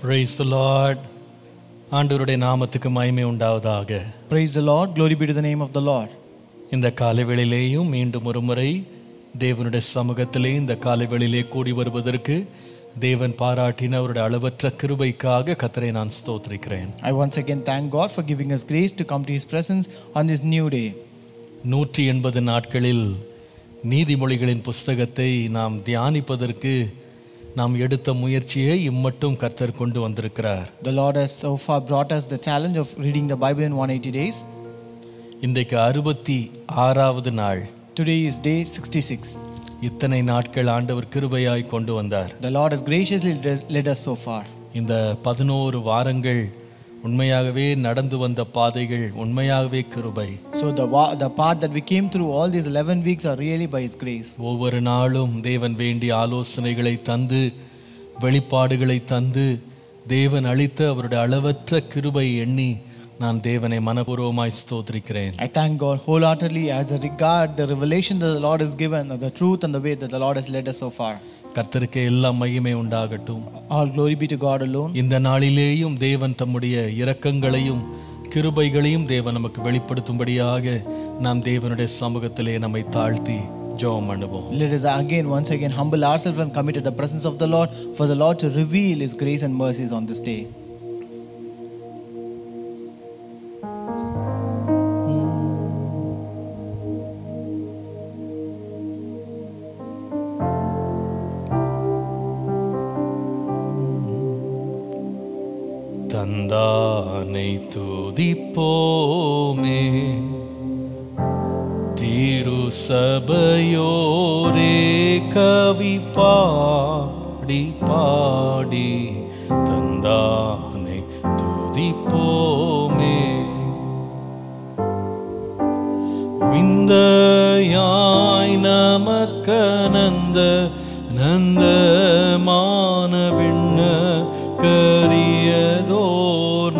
Praise the Lord. ஆண்டவருடைய நாமத்துக்கு மகிமை உண்டாவதாக. Praise the Lord. Glory be to the name of the Lord. இந்த காலைவேளையிலேயும் மீண்டும் ஒரு முறை தேவனுடைய சமூகத்திலே இந்த காலைவேளையிலே கூடி வருவதற்கு தேவன் பாராட்டின அவருடைய அளவற்ற கிருபைக்காக கர்த்தரை நான் ஸ்தோத்திரிக்கிறேன். I once again thank God for giving us grace to come to His presence on this new day. 180 நாட்களில் நீதிமொழிகளின் புஸ்தகத்தை நாம் தியானிப்பதற்கு நாம் எடுத்த முயற்சியை இம்மட்டும் கர்த்தர் கொண்டு வந்திருக்கிறார். The Lord has so far brought us the challenge of reading the Bible in 180 days. இன்றைக்கு 66வது நாள். Today is day 66. இத்தனை நாட்கள் ஆண்டவர் கிருபையாய் கொண்டு வந்தார். The Lord has graciously led us so far. இந்த 11 வாரங்கள் உண்மையாகவே நடந்து வந்த பாதைகள் உண்மையாகவே கிருபை. So the path that we came through all these 11 weeks are really by His grace. ஒவ்வொரு நாளும் தேவன் வேண்டிய ஆலோசனைகளை தந்து வெளிப்பாடுகளை தந்து தேவன் அளித்த அவருடைய அளவற்ற கிருபை எண்ணி நான் தேவனை மனப்பூர்வமாய் ஸ்தோத்திரிக்கிறேன். I thank God wholeheartedly as a regard the revelation that the Lord has given, the truth and the way that the Lord has led us so far. கர்த்தருக்கு எல்லா மகிமை உண்டாகட்டும். All glory be to God alone. இந்த நாளிலேயும் தேவன் தம்முடைய இரக்கங்களையும் கிருபைகளையும் தேவன் நமக்கு வெளிப்படுத்தும்படியாக நாம் தேவனுடைய சமூகத்திலே நம்மை தாழ்த்தி ஜெபம் பண்ணுவோம். Let us once again humble ourselves and commit to the presence of the Lord for the Lord to reveal His grace and mercies on this day. தந்தானை துதிப்போமே திரு சபையோரே கவி பாடி பாடி தந்தானை துதிப்போமே விந்தையாய் நமக்கனந்த நந்தமான விண்ண கரியதோர்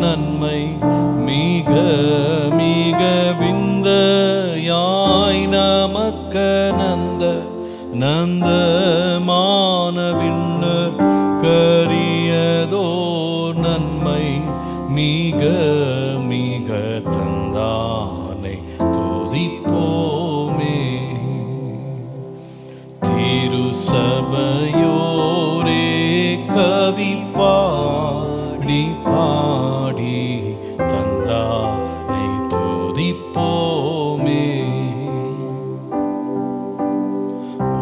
நன்மை மிக மிக விந்தையாய் நமக்கனந்த நந்தமான விண்ணர் கரியதோர் நன்மை மிக மிக தந்தானை துதிப்போமே திரு சபையோரே கவி பாடி பாடி தந்தானை துதிப்போமே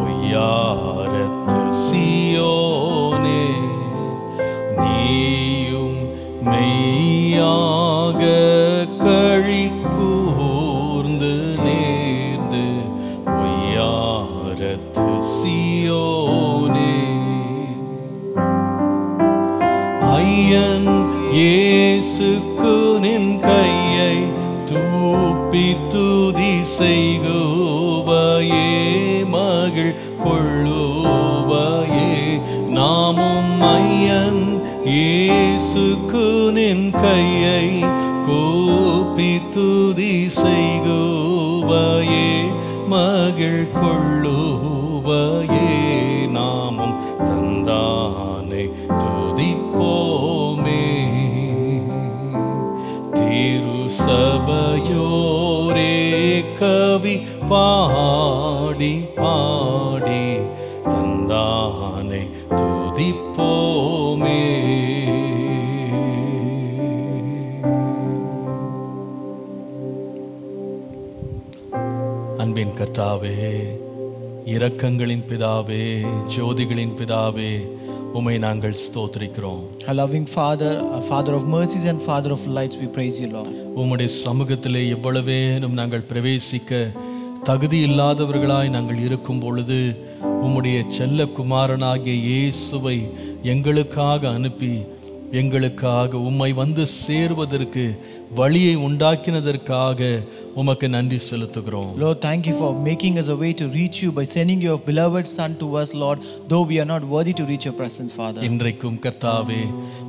ஒய்யாரத்து சியோனே நீயும் மெய்யாக கழி கூர்ந்து நேர்ந்து ஒய்யாரத்து சியோனே ஐயன் இயேசுக்கு நின் கையை தூப்பி துதி செய்குவையே மகிழ் கொள்ளுவையே நாமும் ஐயன் இயேசுக்கு நின் கையை கூப்பி துதி செய்குவையே மகிழ் கொள்ளுவையே நாமும் தந்தானை துதிப்போமே திரு சபையோரே கவி பாடி பாடி தந்தானை துதிப்போமே. அன்பின் கர்த்தாவே, இரக்கங்களின் பிதாவே, ஜோதிகளின் பிதாவே, உம்மை நாங்கள் ஸ்தோத்திரிக்கிறோம். Our loving Father, our Father of mercies and Father of lights, we praise you, Lord. உம்முடைய சமூகத்திலே எவ்வளவேனும் நாங்கள் பிரவேசிக்க தகுதி இல்லாதவர்களாய் நாங்கள் இருக்கும் பொழுது உம்முடைய செல்ல குமாரனாகிய இயேசுவை எங்களுக்காக அனுப்பி எங்களுக்காக உம்மை வந்து சேர்வதற்கு வழியை உண்டாக்கினதற்காக உமக்கு நன்றி செலுத்துகிறோம். Lord, thank you for making us a way to reach you by sending your beloved Son to us, Lord, though we are not worthy to reach your presence, Father. இன்றைக்கும் கர்த்தாவே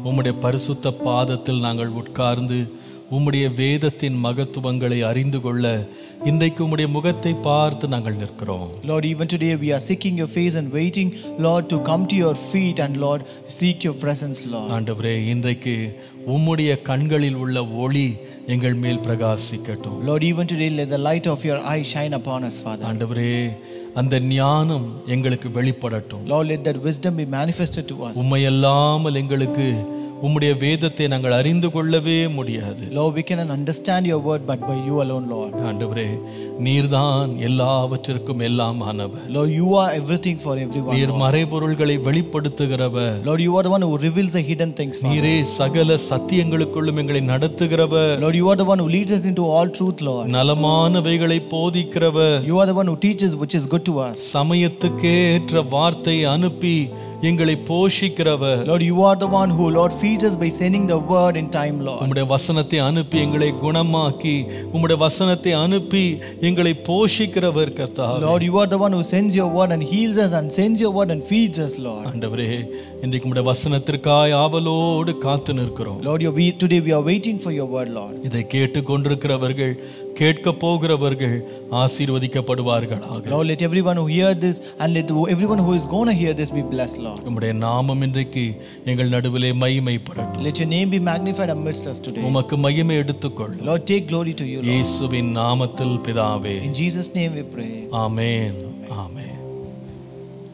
உம்முடைய பரிசுத்த பாதத்தில் நாங்கள் உட்கார்ந்து உம்முடைய வேதத்தின் மகத்துவங்களை அறிந்து கொள்ள இன்றைக்கு உம்முடைய முகத்தை பார்த்து நாங்கள் நிற்கிறோம். Lord, even today we are seeking your face and waiting, Lord, to come to your feet and Lord, seek your presence, Lord. ஆண்டவரே, இன்றைக்கு உம்முடைய கண்களில் உள்ள ஒளி எங்கள் மேல் பிரகாசிக்கட்டும். Lord, even today let the light of your eye shine upon us, Father. ஆண்டவரே, அந்த ஞானம் எங்களுக்கு வெளிப்படட்டும். Lord, let that wisdom be manifested to us. உம்மையல்லாமல் எங்களுக்கு உம்முடைய வேதத்தை நாங்கள் அறிந்து கொள்ளவே முடியாது. Lord, we cannot understand your word but by you alone, Lord. ஆண்டவரே, நீர்தான் எல்லாவற்றிற்கும் எல்லாம் ஆனவர். Lord, you are everything for everyone. நீர் Lord. மறைபொருள்களை வெளிப்படுத்துகிறவர். Lord, you are the one who reveals the hidden things, Father. நீரே சகல சத்தியங்களுக்குள்ளும் எங்களை நடத்துகிறவர். Lord, you are the one who leads us into all truth, Lord. நலமானவைகளை போதிக்கிறவர். You are the one who teaches which is good to us. சமயத்துக்கேற்ற வார்த்தை அனுப்பி எங்களை போஷிக்கிறவர். Lord, you are the one who, Lord, feeds us by sending the word in time, Lord. உம்முடைய வசனத்தை அனுப்பி எங்களை குணமாக்கி உம்முடைய வசனத்தை அனுப்பி எங்களை போஷிக்கிறவர் கர்த்தாவே. Lord, you are the one who sends your word and heals us and sends your word and feeds us, Lord. ஆண்டவரே, இன்றைக்கு உம்முடைய வசனத்திற்காய் ஆவலோடு காத்து நிற்கிறோம். Lord, today we are waiting for your word, Lord. இதை கேட்டு கொண்டிருக்கிறவர்கள் கேட்க போகிறவர்கள் ஆசீர்வதிக்கப்படுவார்களாக. Lord, let everyone who hear this and let everyone who is going to hear this be blessed, Lord. உம்முடைய நாமம் இன்றைக்கு எங்கள் நடுவிலே மகிமைப்படட்டும். Let your name be magnified amidst us today. உமக்கு மகிமை எடுத்துக்கொள். Lord, take glory to you, Lord. இயேசுவின் நாமத்தில் பிதாவே. In Jesus' name we pray. Amen. Amen.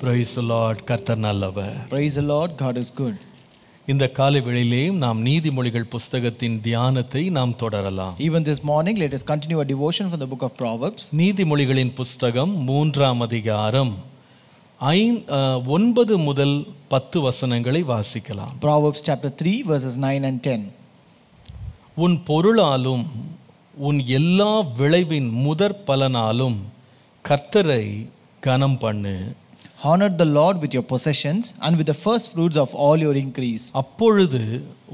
Praise the Lord. கர்த்தர் நல்லவர். Praise the Lord. God is good. இந்த காலை வேளையிலேயும் நாம் நீதிமொழிகள் புஸ்தகத்தின் தியானத்தை நாம் தொடரலாம். Even this morning, let us continue our devotion from the book of Proverbs. நீதிமொழிகளின் புஸ்தகம் 3ஆம் அதிகாரம் 9 முதல் 10 வசனங்களை வாசிக்கலாம். Proverbs chapter 3 verses 9 and 10. உன் பொருளாலும் உன் எல்லா விளைவின் முதற் பலனாலும் கர்த்தரை கனம் பண்ணு. Honor the Lord with your possessions and with the first fruits of all your increase. அப்பொழுது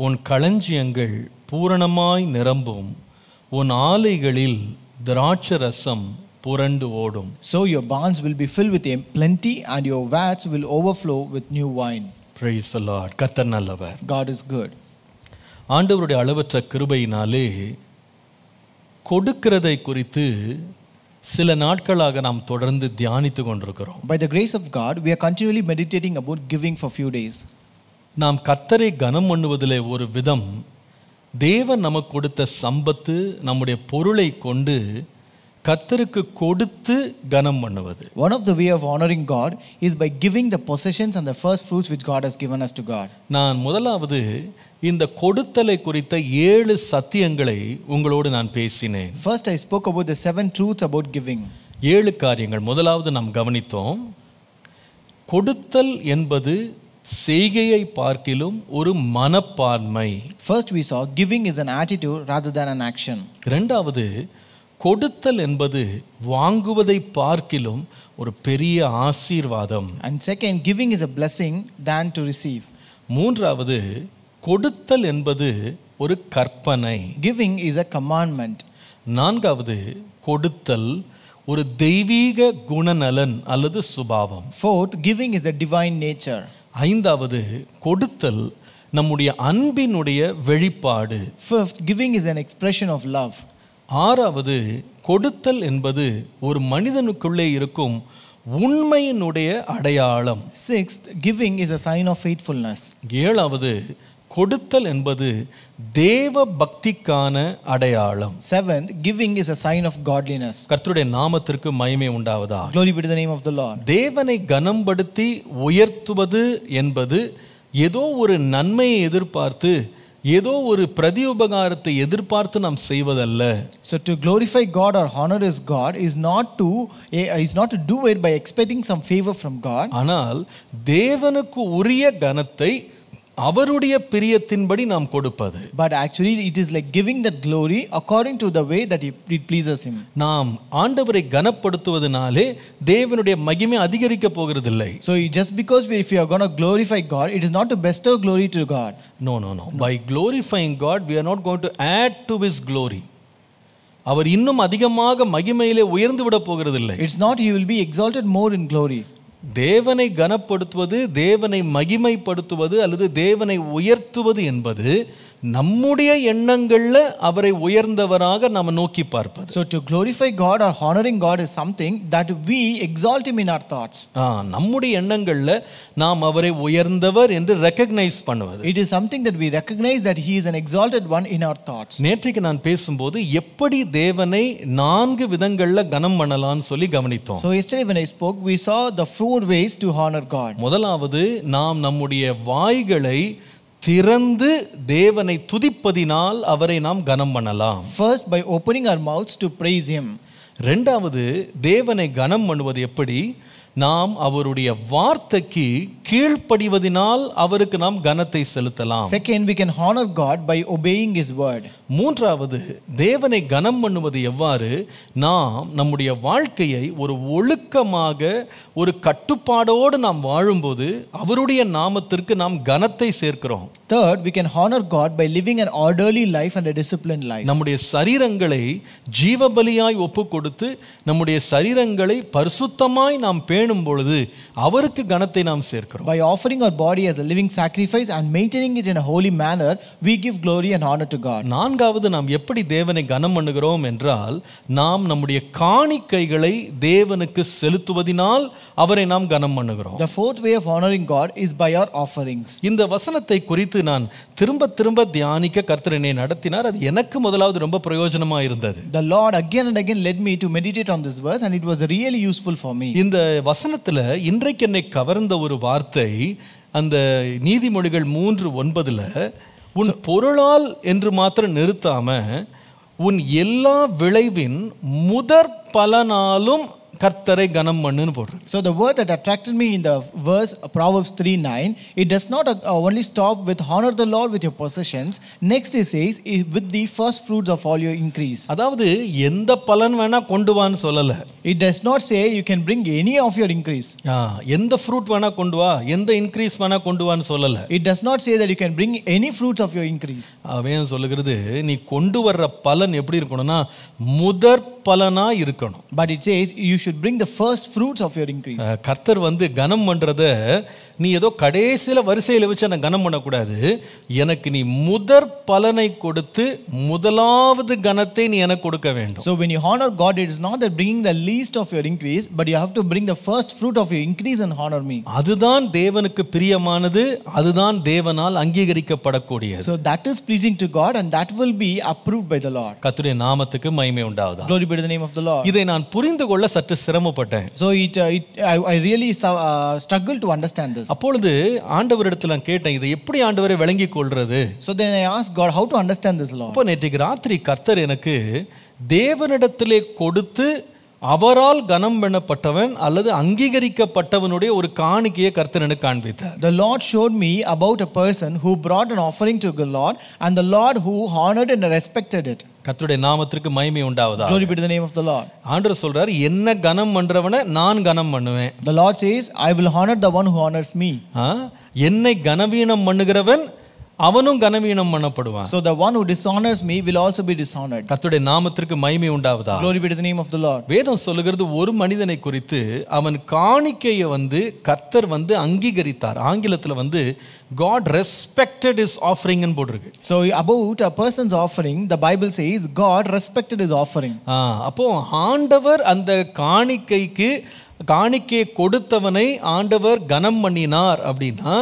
உன் களஞ்சியங்கள் பூரணமாய் நிரம்பும், உன் ஆலைகளில் திராட்சரசம் புரண்டு ஓடும். So your barns will be filled with plenty and your vats will overflow with new wine. Praise the Lord. கர்த்தர் நல்லவர். God is good. ஆண்டவருடைய அளவற்ற கிருபையினாலே கொடுக்கிறதை குறித்து சில நாட்களாக நாம் தொடர்ந்து தியானித்து கொண்டிருக்கிறோம். By the grace of God, we are continually meditating about giving for few days. நாம் கர்த்தரை கனம் பண்ணுவதிலே ஒரு விதம், தேவன் நமக்கு கொடுத்த சம்பத்து நம்முடைய பொருளை கொண்டு கர்த்தருக்கு கொடுத்து கனம் பண்ணுவது. One of the way of honoring God is by giving the possessions and the first fruits which God has given us to God. நான் முதலாவது இந்த கொடுத்தலை குறித்த 7 சத்தியங்களை உங்களோடு நான் பேசினேன். First I spoke about the 7 truths about giving. 7 காரியங்கள். முதலாவது நாம் கவனித்தோம், கொடுத்தல் என்பது செய்கையை பார்க்கிலும் ஒரு மனப்பான்மை. First we saw giving is an attitude rather than an action. இரண்டாவது, கொடுத்தல் என்பது வாங்குவதை பார்க்கிலும் ஒரு பெரிய ஆசீர்வாதம். And second, giving is a blessing than to receive. மூன்றாவது, கொடுத்தல் என்பது ஒரு கற்பனை. Giving is a commandment. நான்காவது, கொடுத்தல் ஒரு தெய்வீக குணநலன் அல்லது சுபாவம். Fourth, giving is a divine nature. ஐந்தாவது, கொடுத்தல் நம்முடைய அன்பினுடைய வெளிப்பாடு. Fifth, giving is an expression of love. ஆறாவது, கொடுத்தல் என்பது ஒரு மனிதனுக்குள்ளே இருக்கும் உண்மையினுடைய அடையாளம். Sixth, giving is a sign of faithfulness. ஏழாவது, கொடுத்தல் என்பது தேவ பக்திக்கான அடையாளம். Seventh, giving is a sign of godliness. கர்த்தருடைய நாமத்திற்கு மகிமை உண்டாவதா. Glory be to the name of the Lord. தேவனை கனம்படுத்தி உயர்த்துவது என்பது ஏதோ ஒரு நன்மையை எதிர்பார்த்து ஏதோ ஒரு பிரதியுபகாரத்தை எதிர்பார்த்து நாம் செய்வதல்ல. So to glorify God or honor His God is not to do it by expecting some favor from God. ஆனால் தேவனுக்கு உரிய கனத்தை அவருடைய பிரியத்தின்படி நாம் கொடுப்பது. But actually it is like giving that glory according to the way that it pleases Him. நாம் ஆண்டவரை கனப்படுத்துவதனாலே தேவனுடைய மகிமை அதிகரிக்க போகிறதில்லை. So just because if you are going to glorify God, it is not to bestow glory to God. No. By glorifying God, we are not going to add to His glory. அவர் இன்னும் அதிகமாக மகிமையிலே உயர்ந்து விட போகிறதில்லை. It's not He will be exalted more in glory. தேவனை கனப்படுத்துவது, தேவனை மகிமைப்படுத்துவது அல்லது தேவனை உயர்த்துவது என்பது நம்முடைய எண்ணங்கள்ல அவரை உயர்ந்தவராக நாம நோக்கி பார்ப்பது. So to glorify God or honoring God is something that we exalt him in our thoughts. நம்முடைய எண்ணங்கள்ல நாம் அவரை உயர்ந்தவர் என்று ரெகக்னைஸ் பண்ணுவது. It is something that we recognize that he is an exalted one in our thoughts. நேற்றைக்கு நான் பேசும்போது எப்படி தேவனை 4 விதங்கள்ல கனம் பண்ணலாம்னு சொல்லி கவனித்தோம். So yesterday when I spoke, we saw the 4 ways to honor God. முதலாவது நாம் நம்முடைய வாய்களை திறந்து தேவனை துதிப்பதினால் அவரை நாம் கனம் பண்ணலாம். First, by opening our mouths to praise him. இரண்டாவது, தேவனை கனம் பண்ணுவது எப்படி? நாம் அவருடைய வார்த்தைக்கு கீழ்ப்படிவதினால் அவருக்கு நாம் கனத்தை செலுத்தலாம். Second, we can honor God by obeying his word. மூன்றாவது, தேவனை கனம் பண்ணுவது எவ்வாறு? நாம் நம்முடைய வாழ்க்கையை ஒரு ஒழுக்கமாக ஒரு கட்டுப்பாடோடு நாம் வாழும்போது அவருடைய நாமத்திற்கு நாம் கனத்தை சேர்க்கிறோம். Third, we can honor God by living an orderly life and a disciplined life. நம்முடைய சரீரங்களை ஜீவபலியாய் ஒப்பு கொடுத்து நம்முடைய சரீரங்களை பரிசுத்தமாய் நாம் பேணும் பொழுது அவருக்கு கனத்தை நாம் சேர்க்கிறோம். By offering our body as a living sacrifice and maintaining it in a holy manner, we give glory and honor to God. நான்காவது, நாம் எப்படி தேவனை கனம் பண்ணுகிறோம் என்றால் நாம் நம்முடைய காணிக்கைகளை தேவனுக்கு செலுத்துவதினால் அவரை நாம் கனம் பண்ணுகிறோம். The fourth way of honoring God is by our offerings. இந்த வசனத்தை குறித்து நான் திரும்ப தியானிக்க கர்த்தர் என்னை நடத்தினார். அது எனக்கு முதலாவது ரொம்ப பிரயோஜனமா இருந்தது. The Lord again and again led me to meditate on this verse and it was really useful for me. இந்த வசனத்துல இன்றைக்கு என்னை கவர்ந்த ஒரு வார்த்தை அந்த நீதிமொழிகள் 3:9 உன் பொருளால் என்று மாத்திரம் நிறுத்தாம உன் எல்லா விளைவின் முதற் பலனாலும் கர்த்தரை கனம் பண்ணுன்னு போடுறது. So the word that attracted me in the verse Proverbs 3:9, it does not only stop with honor the Lord with your possessions. Next it says with the first fruits of all your increase. அதாவது எந்த பலன் வேணா கொண்டு வான்னு சொல்லல. It does not say you can bring any of your increase. எந்த fruit வேணா கொண்டு வா, எந்த இன்க்ரீஸ் வேணா கொண்டு வான்னு சொல்லல. It does not say that you can bring any fruits of your increase. அவன் சொல்லுகிறது நீ கொண்டு வர்ற பலன் எப்படி இருக்கணும்னா முதற் பலனா இருக்கணும். But it says you should bring the first fruits of your increase. கர்த்தர் கனம் பண்றத நீ ஏதோ கடைசியில வரிசையில வச்சு நான் கனம் பண்ணக்கூடாது. எனக்கு நீ முதற் பலனை கொடுத்து முதலாவது கனத்தை நீ எனக்கு கொடுக்க வேண்டும். So when you honor God, it is not that bringing the least of your increase, but you have to bring the first fruit of your increase and honor me. அதுதான் தேவனுக்கு பிரியமானது, அதுதான் தேவனால் அங்கீகரிக்கப்படக்கூடியது. So that is pleasing to God and that will be approved by the Lord. கர்த்தருடைய நாமத்துக்கு மகிமை உண்டாவதாக. Glory be to the name of the Lord. இதை நான் புரிந்து கொள்ள சற்று சிரமப்பட்டேன். So I really struggled to understand this. அப்பொழுது ஆண்டவரிடத்தில் நான் கேட்டேன், இதை எப்படி ஆண்டவரை விளங்கிக் கொள்றது? So then I asked God how to understand this, Lord. அப்போ நேற்றைக்கு ராத்திரி கர்த்தர் எனக்கு தேவனிடத்திலே கொடுத்து அவரால் கனம் பண்ணப்பட்டவன் அல்லது அங்கீகரிக்கப்பட்டவனுடைய ஒரு காணிக்கையை கர்த்தர் எனக்கு காண்பித்தார். The Lord showed me about a person who brought an offering to the Lord and the Lord who honored and respected it. கர்த்தருடைய நாமத்திற்கு மகிமை உண்டாவதாக. Glory be to the name of the Lord. ஆண்டவர் சொல்றார், என்ன கனம் பண்றவனை நான் கனம் பண்ணுவேன். The Lord says, I will honor the one who honors me. என்னை கனவீனம் பண்ணுகிறவன் அவனும் கனவீனம் பண்ணப்படுவான். So the one who dishonors me will also be dishonored. கர்த்தருடைய நாமத்திற்கு மகிமை உண்டாவதாக. Glory be to the name of the Lord. வேதம் சொல்லுகிறது ஒரு மனிதனை குறித்து அவன் காணிக்கையை கர்த்தர் அங்கீகரித்தார். ஆங்கிலத்துல God respected his offering ன்னு போட்டிருக்கு. So about a person's offering, the Bible says God respected his offering. அப்போ ஆண்டவர் அந்த காணிக்கையை கொடுத்தவனை ஆண்டவர் கனம் பண்ணினார் அப்படின்னா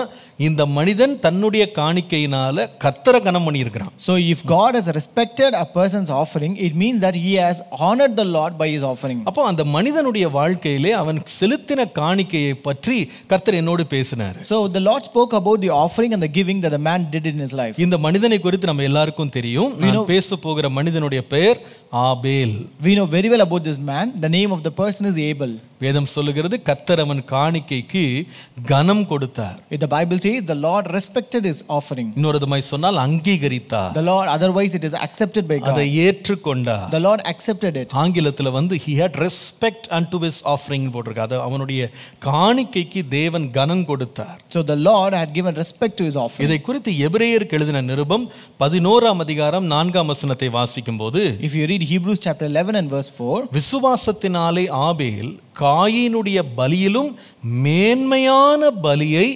இந்த மனிதன் தன்னுடைய காணிக்கையினால கர்த்தரை கனம் பண்ணியிருக்கிறான். So if God has respected a person's offering, it means that he has honored the Lord by his offering. அப்போ அந்த மனிதனுடைய வாழ்க்கையிலே அவன் செலுத்தின காணிக்கையை பற்றி கர்த்தர் என்னோடு பேசினார். So the Lord spoke about the offering and the giving that the man did in his life. இந்த மனிதனை குறித்து நம்ம எல்லாருக்கும் தெரியும். நான் பேச போகிற மனிதனுடைய பெயர் ஆபேல். We know very well about this man. The name of the person is Abel. வேதம் சொல்லுகிறது கர்த்தர் அவன் காணிக்கைக்கு கனம் கொடுத்தார். The Bible says the Lord respected his offering. இன்னொரு விதமாய் சொன்னால் அங்கீகரித்தார். The Lord, otherwise it is accepted by God. அதை ஏற்றுக்கொண்டார். The Lord accepted it. ஆங்கிலத்துல he had respect unto his offering போட்டிருக்கு. அது அவனுடைய காணிக்கைக்கு தேவன் கனம் கொடுத்தார். So the Lord had given respect to his offering. இதை குறித்து எபிரேயருக்கு எழுதின நிருபம் 11ஆம் அதிகாரம் 4ஆம் வசனத்தை வாசிக்கும்போது, if you read Hebrews chapter 11 and verse 4, விசுவாசத்தினாலே ஆபேல் காயீனுடைய பலியிலும் மேன்மையான பலியை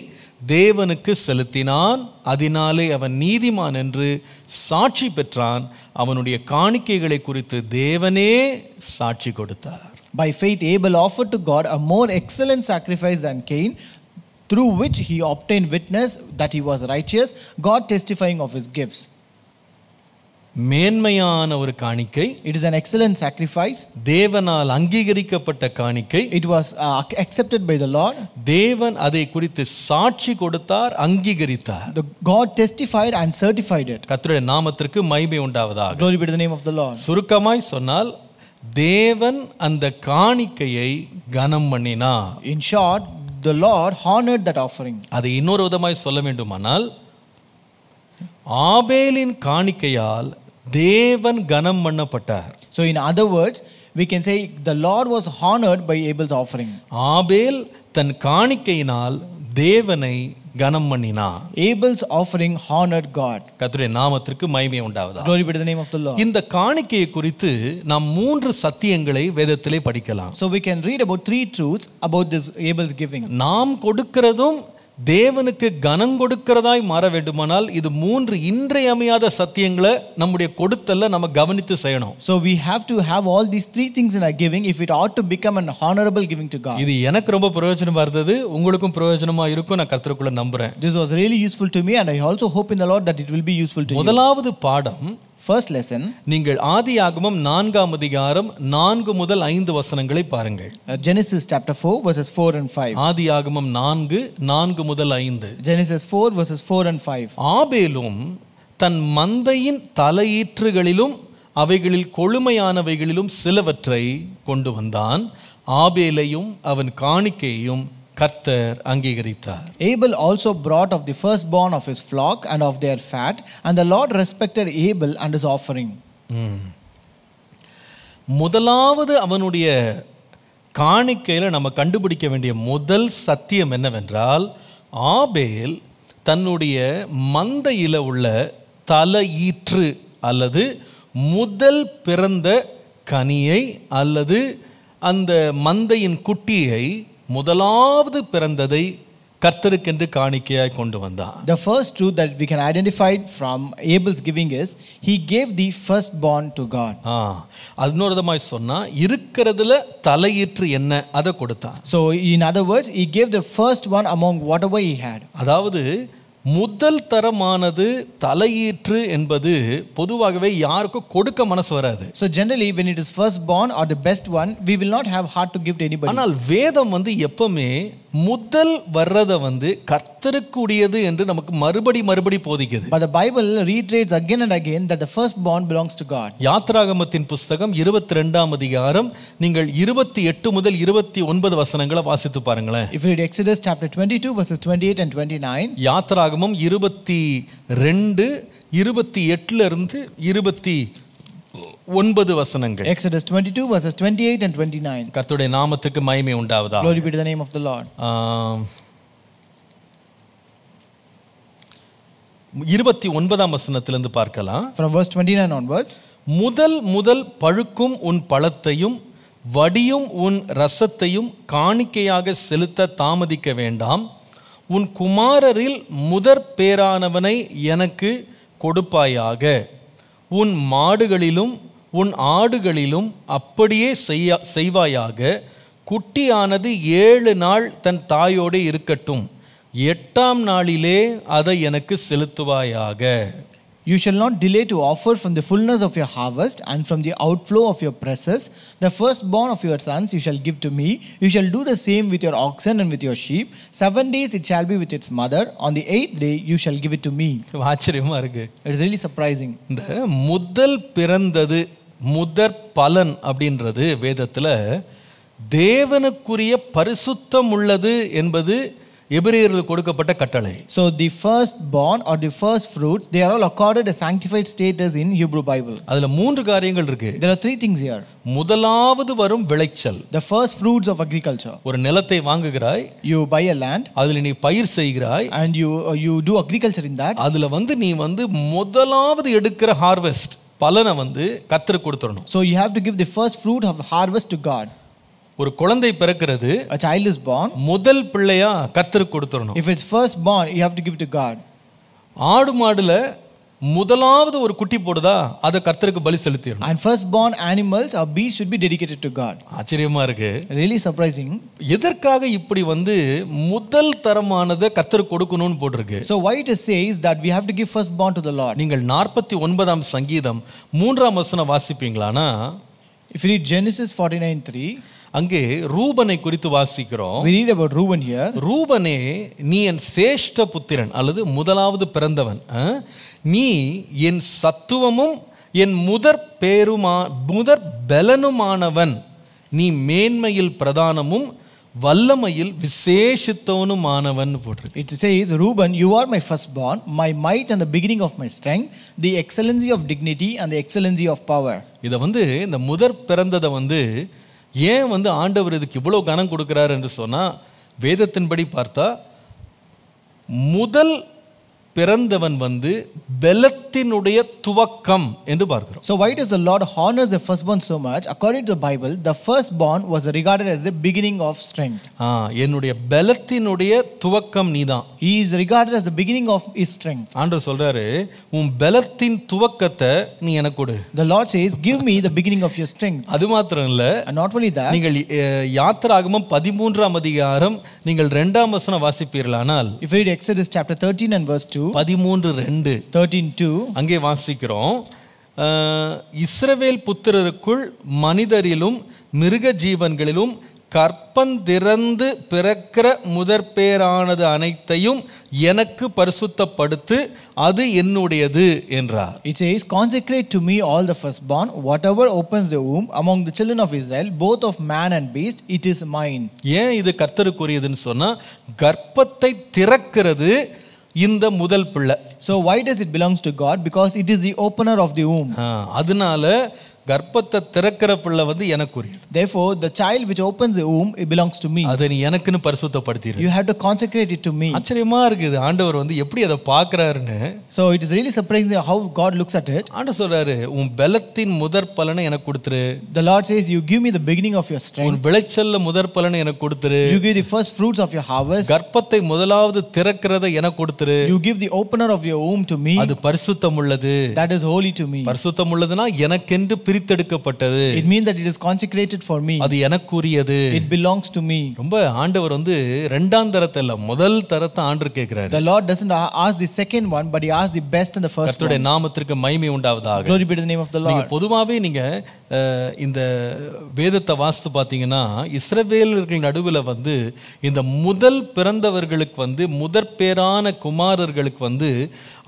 தேவனுக்கு செலுத்தினான், அதனாலே அவன் நீதிமான் என்று சாட்சி பெற்றான். அவனுடைய காணிக்கைகளை குறித்து தேவனே சாட்சி கொடுத்தார். By faith Abel offered to God a more excellent sacrifice than Cain, through which he obtained witness that he was righteous, God testifying of his gifts. மேன்மையான ஒரு காணிக்கை, It is an excellent sacrifice. தேவனால் அங்கீகரிக்கப்பட்ட காணிக்கை. It was accepted by the Lord. தேவன் அதை குறித்து சாட்சி கொடுத்தார், அங்கீகரித்தார். God testified and certified it. கர்த்தருடைய நாமத்திற்கு மகிமை உண்டாவதாக. Glory be to the name of the Lord. சுருக்கமாய் சொன்னால் தேவன் அந்த காணிக்கையை கனம் பண்ணினார். In short, the Lord honored that offering. அதை இன்னொரு விதமாய் சொல்ல வேண்டுமானால் ஆபேலின் காணிக்கையால் தேவன் கனம் பண்ணப்பட்டார். So in other words, we can say the Lord was honored by Abel's offering. ஆபேல் தன் காணிக்கையினால் தேவனை கனம் பண்ணினார். Abel's offering honored God. கர்த்தருடைய நாமத்திற்கு மகிமை உண்டாவதாக. Glory be to the name of the Lord. இந்த காணிக்கையை குறித்து நாம் 3 சத்தியங்களை வேதத்திலே படிக்கலாம். So we can read about 3 truths about this Abel's giving. நாம் கொடுக்கிறதும் தேவனுக்கு கனம் கொடுக்கிறதாய் மாற வேண்டுமானால் இது 3 இன்றியமையாத சத்தியங்களை நம்முடைய கொடுத்தல்ல நம்ம கவனித்து செய்யணும். So we have to have all these 3 things in our giving if it ought to become an honorable giving to God. இது எனக்கு ரொம்ப பிரயோஜனமா இருந்தது, உங்களுக்கும் பிரயோஜனமா இருக்கும் நான் கர்த்தருக்குள்ள நம்புறேன். This was really useful to me and I also hope in the Lord that it will be useful to you. முதலாவது பாடம், First lesson, நீங்கள் ஆதியாகமம் 4ஆம் அதிகாரம் 4 முதல் 5 வசனங்களை பாருங்கள். Genesis chapter 4 verses 4 and 5. ஆதியாகமம் 4 முதல் 5. Genesis 4 verses 4 and 5. ஆபேலும் தன் மந்தையின் தலையீற்றுகளிலும் அவைகளில் கொழுமையானவைகளிலும் சிலவற்றை கொண்டு வந்தான். ஆபேலையும் அவன் காணிக்கையையும் கர்த்தர் அங்கீகரித்தார். Abel also brought of the firstborn of his flock and of their fat, and the Lord respected Abel and his offering. முதலாவது அவனுடைய காணிக்கையில நம்ம கண்டுபிடிக்க வேண்டிய முதல் சத்தியம் என்னவென்றால், ஆபேல் தன்னுடைய மந்தையில உள்ள தலையீற்று அல்லது முதல் பிறந்த கனியை அல்லது அந்த மந்தையின் குட்டியை முதலாவது பிறந்ததை கர்த்தருக்கென்று காணிக்கையாய் கொண்டு வந்தான். The first truth that we can identify from Abel's giving is he gave the firstborn to God. இன்னொரு விதமாய் சொன்னா இருக்கிறதுல தலையீற்று என்ன அதை கொடுத்தான். So in other words, he gave the first one among whatever he had. அதாவது முதல் தரமானது தலையீற்று என்பது பொதுவாகவே யாருக்கும் கொடுக்க மனசு வராது. So generally when it is firstborn or the best one, we will not have heart to give to anybody. ஆனால் வேதம் எப்பவுமே முதல் வர்றத கர்த்தருக்குரியது என்று நமக்கு மறுபடி போதிக்குது. But the Bible reiterates again and again that the firstborn belongs to God. யாத்ராகமத்தின் புஸ்தகம் 22ஆம் அதிகாரம் நீங்கள் 28 முதல் 29 வசனங்களை வாசித்து பாருங்களேன். If you read Exodus chapter 22 verses 28 and 29, யாத்ராகமம் 22 28ல இருந்து 29 வசனங்கள். Exodus 22 verses 28 and 29. கர்த்தருடைய நாமத்துக்கு மகிமை உண்டாவதாக. Glory be to the name of the Lord. 29ஆம் வசனத்திலிருந்து பார்க்கலாம். From verse 29 onwards, முதல் பழுக்கும் உன் பழத்தையும் வடியும் உன் ரசத்தையும் காணிக்கையாக செலுத்த தாமதிக்க வேண்டாம். உன் குமாரரில் முதற் பேரானவனை எனக்கு கொடுப்பாயாக. உன் மாடுகளிலும் உன் ஆடுகளிலும் அப்படியே செய்வாயாக. குட்டியானது 7 நாள் தன் தாயோடு இருக்கட்டும். 8ஆம் நாளிலே அதை எனக்கு செலுத்துவாயாக. You shall not delay to offer from the fullness of your harvest and from the outflow of your presses. The firstborn of your sons you shall give to me. You shall do the same with your oxen and with your sheep. 7 days it shall be with its mother. On the 8th day you shall give it to me. ஆச்சரியமா இருக்கு. It is really surprising. இந்த முதல் பிறந்தது முதற் பலன் அப்படின்றது வேதத்துல தேவனுக்குரிய பரிசுத்தம் உள்ளது என்பது எபிரேயர்களுக்கு கொடுக்கப்பட்ட கட்டளை. So the firstborn or the first fruits, they are all accorded a sanctified status in Hebrew Bible. அதுல 3 காரியங்கள் இருக்கு. There are 3 things here. முதலாவது வரும் விளைச்சல். The first fruits of agriculture. ஒரு நிலத்தை வாங்குகிறாய், You buy a land, அதுல நீ பயிர் செய்கிறாய், and you do agriculture in that. அதுல நீ முதலாவது எடுக்கிற ஹார்வெஸ்ட் பலனை கர்த்தருக்கு கொடுத்துறணும். So you have to give the first fruit of harvest to God. ஒரு குழந்தை பிறக்கிறது, A child is born. முதல் பிள்ளையா கர்த்தருக்கு கொடுத்துடணும். If it's first born, you have to give it to God. ஆடு மாடுல முதலாவது ஒரு குட்டி போடுதா அதை கர்த்தருக்கு பலி செலுத்திடணும். And firstborn animals or beasts should be dedicated to God. ஆச்சரியமா இருக்கு. Really surprising. எதற்காக இப்படி முதல் தரமானதை கர்த்தருக்கு கொடுக்கணும்னு போட்டிருக்கு? So why it says that we have to give firstborn to the Lord? நீங்கள் 49ஆம் சங்கீதம் 3ஆம் வசனம் வாசிப்பீங்களானா, If you read Genesis 49:3, அங்கே ரூபனை குறித்து வாசிக்கிறோம். we read about Reuben here. ரூபனே, நீ என் சேஷ்ட புத்திரன் அல்லது முதலாவது பிறந்தவன், நீ என் சத்துவமும் என் முதற் பலனுமானவன், நீ மேன்மையில் பிரதானமும் வல்லமையில் விசேஷித்தவனுமானவன் போட்டிருக்கு. It says, Reuben, you are my firstborn, my might and the beginning of my strength, the excellency of dignity and the excellency of power. இதை இந்த முதற் பிறந்ததை ஏன் ஆண்டவர் இதுக்கு இவ்வளவு கனம் கொடுக்கிறார் என்று சொன்னா, வேதத்தின்படி பார்த்தா முதல் பிறந்தவன் பலத்தினுடைய துவக்கம் என்று பார்க்கிறோம். So why does the Lord honors the firstborn so much? According to the Bible, the firstborn was regarded as the beginning of strength. என்னுடைய பலத்தினுடைய துவக்கம் நீதான். He is regarded as the beginning of his strength. ஆண்டவர் சொல்றாரு, உன் பலத்தின் துவக்கத்தை நீ எனக்கு கொடு. The Lord says, give me the beginning of your strength. அது மாத்திரம் இல்ல, And not only that, நீங்கள் யாத்திராகமம் 13ஆம் அதிகாரம் நீங்கள் 2ஆம் வசனம் வாசிப்பீர்களானால், if you read Exodus chapter 13 and verse 2, 13:2 13:2, அங்கே வாசிக்கிறோம், இஸ்ரவேல் புத்திரருக்குள் மனிதரிலும் மிருக ஜீவன்களிலும் கற்பந்திறந்து பிறக்கிற முதற்பேரானது அனைத்தையும் எனக்கு பரிசுத்தப்படுத்து, அது என்னுடையது என்றார். it says, consecrate to me all the firstborn, whatever opens the womb among the children of Israel, both of man and beast, it is mine. ஏன் இது கர்த்தருக்குரியதுன்னு சொன்னா, கர்ப்பத்தை திறக்கிறது இந்த முதல் பிள்ளை. So why does it belongs to God? Because it is the opener of the womb. அதனால கர்ப்பத்தை திறக்கிற பிள்ளை எனக்குரியது. Therefore the child which opens the womb, it belongs to me. அதை நீ எனக்குன்னு பரிசுத்தப்படுத்திரு. You have to consecrate it to me. ஆச்சரியமா இருக்குது ஆண்டவர் எப்படி அதை பார்க்கறாருன்னு. So it is really surprising how God looks at it. ஆண்டவர் சொல்றாரு, உன் பலத்தின் முதற் பலனை எனக்கு கொடுத்துரு. The Lord says, you give me the beginning of your strength. உன் விளைச்சல்ல முதற் பலனை எனக்கு கொடுத்துரு. You give the first fruits of your harvest. கர்ப்பத்தை முதலாவது திறக்கிறதை எனக்கு கொடுத்துரு. You give the opener of your womb to me. அது பரிசுத்தம் உள்ளது. That is holy to me. பரிசுத்தம் உள்ளதுனா எனக்கென்று பிரித்தெடுக்கப்பட்டது. It means that it is consecrated for me. அது எனக்குரியது. It belongs to me. ரொம்ப ஆண்டவர் இரண்டாம் தரத்தை இல்ல, முதல் தரத்தை ஆண்டவர் கேட்கிறாரு. The Lord doesn't ask the second one, but he asks the best and the first one. கர்த்தருடைய நாமத்திற்கு மகிமை உண்டாவதாக. Glory be to the name of the Lord. பொதுவாவே நீங்க இந்த வேதத்தை வாசித்து பார்த்தீங்கன்னா, இஸ்ரவேலர்கள் நடுவில் இந்த முதல் பிறந்தவர்களுக்கு முதற் பேரான குமாரர்களுக்கு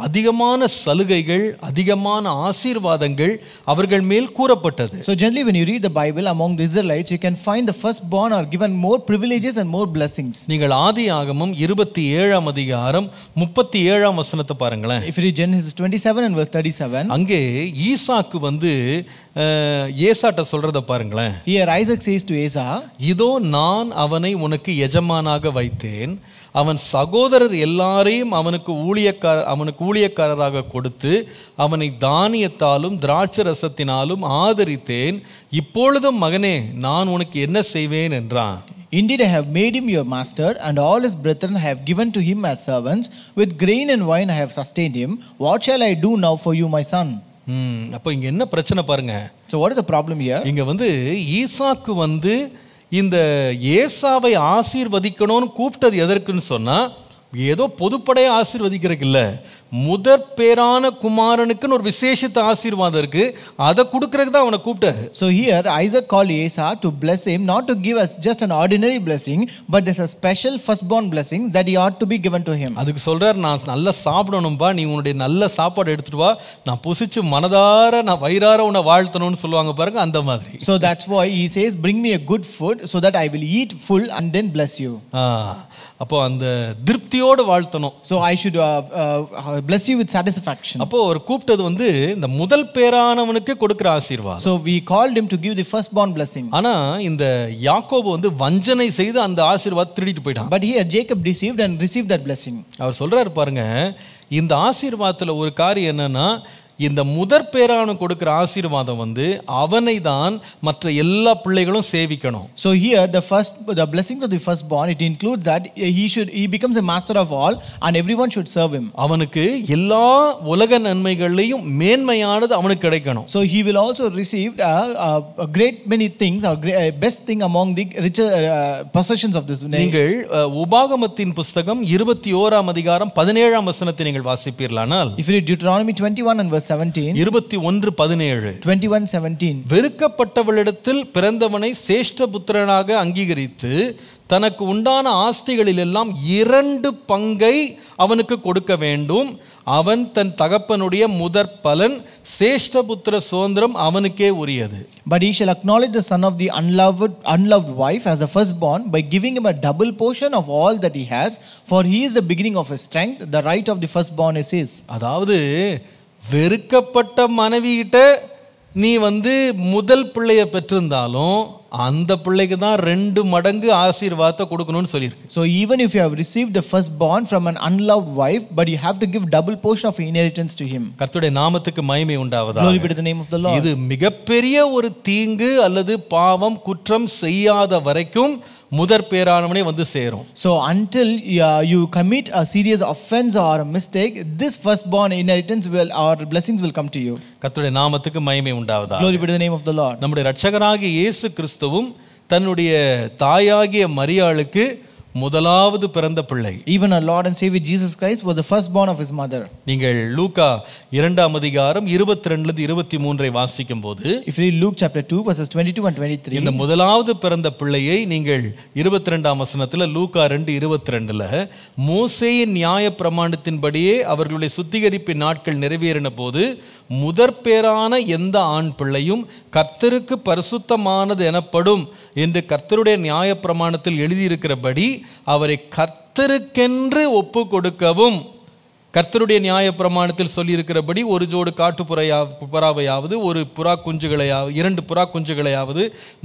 அதிகமான சலுகைகள், அதிகமான ஆசீர்வாதங்கள் அவர்கள் மேல் கூறப்பட்டது. So generally when you read the Bible among the Israelites, you can find the firstborn are given more privileges and more blessings. நீங்கள் ஆதியாகமம் 27ஆம் அதிகாரம் 37ஆம் வசனத்தை பாருங்களேன். If you read Genesis 27 and verse 37, அங்கே ஈசாக்கு ஏசாட்ட சொல்றத பாருங்களேன். here Isaac says to Esau, இதோ நான் அவனை உனக்கு எஜமானாக வைத்தேன், அவன் சகோதரர் எல்லாரையும் அவனுக்கு ஊழியக்காரராக கொடுத்து அவனை தானியத்தாலும் திராட்சை ரசத்தினாலும் ஆதரித்தேன். இப்பொழுதும் மகனே, நான் உனக்கு என்ன செய்வேன் என்றான். Indeed, I have made him your master, and all his brethren I have given to him as servants. With grain and wine I have sustained him. What shall I do now for you, my son? அப்போ இங்க என்ன பிரச்சனை பாருங்க. So what is the problem here? இங்க ஈசாக்கு இந்த ஏசாவை ஆசீர்வதிக்கணும்னு கூப்பிட்டது எதற்குன்னு சொன்னா, ஏதோ பொதுப்படையை ஆசீர்வதிக்கிறதுக்கு இல்ல, முதற் பேரான குமாரனுக்குன்னு ஒரு விசேஷித்த ஆசீர்வாதம் இருக்கு, அதை கொடுக்கறதுக்கு தான் அவனை கூப்பிட்டாரு. So here Isaac called Esau to bless him, not to give us just an ordinary blessing, but there's a special firstborn blessing that he ought to be given to him. அதுக்கு சொல்றார், நான் நல்லா சாப்பிடணும்பா, நீ உன்னுடைய நல்ல சாப்பாடு எடுத்துட்டு வா, நான் புசிச்சு மனதார நான் வயிறார உன்னை வாழ்த்தணும்னு சொல்லுவாங்க பாருங்க, அந்த மாதிரி. So that's why he says, bring me a good food so that I will eat full and then bless you. அப்போ அந்த திருப்தியோடு வாழ்த்தணும். So I should bless you with satisfaction. அப்போ ஒரு கூப்பிட்டது இந்த முதல் பேரானவனுக்கு கொடுக்கிற ஆசீர்வாதம். So we called him to give the firstborn blessing. ஆனா இந்த யாக்கோபு வஞ்சனை செய்து அந்த ஆசீர்வாதத்தை திருடிட்டு போயிட்டான். But here Jacob deceived and received that blessing. அவர் சொல்றாரு பாருங்க, இந்த ஆசீர்வாதத்துல ஒரு காரியம் என்னன்னா, இந்த முதற் பேரான கொடுக்கிற ஆசீர்வாதம் வந்து அவனை தான் மற்ற எல்லா பிள்ளைகளும் சேவிக்கணும். So here the blessings of the firstborn, it includes that he becomes a master of all and everyone should serve him. அவனுக்கு எல்லா உலக நன்மைகளையும் மேன்மையானது அவனுக்கு கிடைக்கணும். So he will also receive a great many things, or best thing among the richer possessions of this name. நீங்கள் உபாகமத்தின் புத்தகம் 21ஆம் அதிகாரம் 17ஆம் வசனத்தை நீங்கள் வாசிப்பீர்களானால், if you read Deuteronomy 21 and verse 17, 21:17, 21:17, வெறுக்கப்பட்டவளிடத்தில் பிறந்தவனை சேஷ்ட புத்திரனாக அங்கீகரித்து தனக்கு உண்டான ஆஸ்திகளில் எல்லாம் 2 பங்கை அவனுக்கு கொடுக்க வேண்டும். அவன் தன் தகப்பனுடைய முதற் பலன் சேஷ்டபுத்திர சுதந்திரம் அவனுக்கே உரியது. But he shall acknowledge the son of the unloved wife as a firstborn by giving him a double portion of all that he has, for he is the beginning of his strength. The right of the firstborn is his. அதாவது வெறுக்கப்பட்ட மனைவிகிட்ட நீ வந்து முதல் பிள்ளையை பெற்றிருந்தாலும் அந்த பிள்ளைக்கு தான் 2 மடங்கு ஆசீர்வாதத்தை கொடுக்கணும்னு சொல்லியிருக்கு. So even if you have received the firstborn from an unloved wife, but you have to give double portion of inheritance to him. கர்த்தருடைய நாமத்துக்கு மகிமை உண்டாவதாக. Glory be to the name of the Lord. இது மிகப்பெரிய ஒரு தீங்கு அல்லது பாவம் குற்றம் செய்யாத வரைக்கும் முதற் பேரானவனே வந்து சேரும். So until you commit a serious offense or a mistake, this firstborn inheritance or blessings will come to you. கர்த்தருடைய நாமத்துக்கு மகிமை உண்டாவதாக. Glory be to the name of the Lord. நம்முடைய இரட்சகராகிய இயேசு கிறிஸ்துவும் தன்னுடைய தாயாகிய மரியாளுக்கு முதலாவது பிறந்த பிள்ளை. Even our Lord and Savior Jesus Christ was the firstborn of his mother. நீங்கள் லூக்கா 2ஆம் அதிகாரம் 22 லிருந்து 23 வாசிக்கும் போது, if you read Luke chapter 2 verses 22 and 23, இந்த முதலாவது பிறந்த பிள்ளையை நீங்கள் 22ஆம் வசனத்துல லூக்கா 2:22ல மோசேயின் நியாயப்பிரமாணத்தின்படியே அவர்களுடைய சுத்திகரிப்பின் நாட்கள் நிறைவேறின போது முதற் பேரான எந்த ஆண் பிள்ளையும் கர்த்தருக்கு பரிசுத்தமானது எனப்படும் என்று கர்த்தருடைய நியாயப்பிரமாணத்தில் எழுதியிருக்கிறபடி அவரை கர்த்தருக்கென்று ஒப்பு கொடுக்கவும், கர்த்தருடைய நியாயப்பிரமாணத்தில் சொல்லியிருக்கிறபடி ஒரு ஜோடு புறாவையாவது ஒரு புறா குஞ்சுகளையாவது 2 புறா குஞ்சுகளையாவது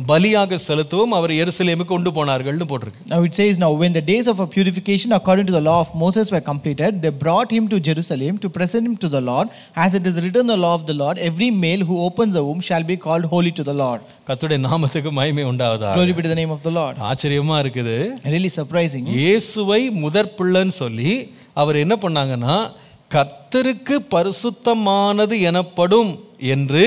பலியாக செலுத்தவும் அவர் எருசலேமுக்கு கொண்டு போனார்கள்னு போட்டிருக்கு. Now it says, now when the days of purification according to the law of Moses were completed, they brought him to Jerusalem to present him to the Lord, as it is written in the law of the Lord, every male who opens a womb shall be called holy to the Lord. கர்த்தருடைய நாமத்துக்கு மகிமை உண்டாவதாக. Glory be to the name of the Lord. ஆச்சரியமா இருக்குது. Really surprising. இயேசுவை முதற் பிள்ளைன்னு சொல்லி அவர் என்ன பண்ணாங்கன்னா, கர்த்தருக்கு பரிசுத்தமானது எனப்படும் என்று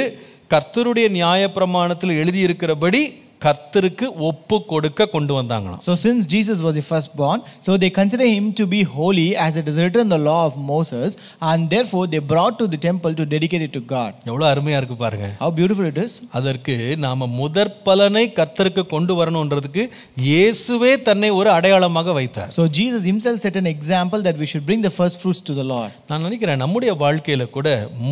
கர்த்தருடைய நியாயப்பிரமாணத்தில் எழுதியிருக்கிறபடி கர்த்தருக்கு ஒப்பு கொடுக்க கொண்டு வந்தாங்களாம். So since Jesus was the firstborn, so they consider him to be holy as it is written in the law of Moses, and therefore they brought to the temple to dedicate it to God. எவ்வளவு அருமையா இருக்கு பாருங்க. How beautiful it is. அதற்கு நாம முதற் பலனை கர்த்தருக்கு கொண்டு வரணும்ன்றதுக்கு இயேசுவே தன்னை ஒரு அடையாளமாக வைத்தார். So Jesus himself set an example that we should bring the first fruits to the Lord. நான் நினைக்கிறேன் நம்முடைய வாழ்க்கையில கூட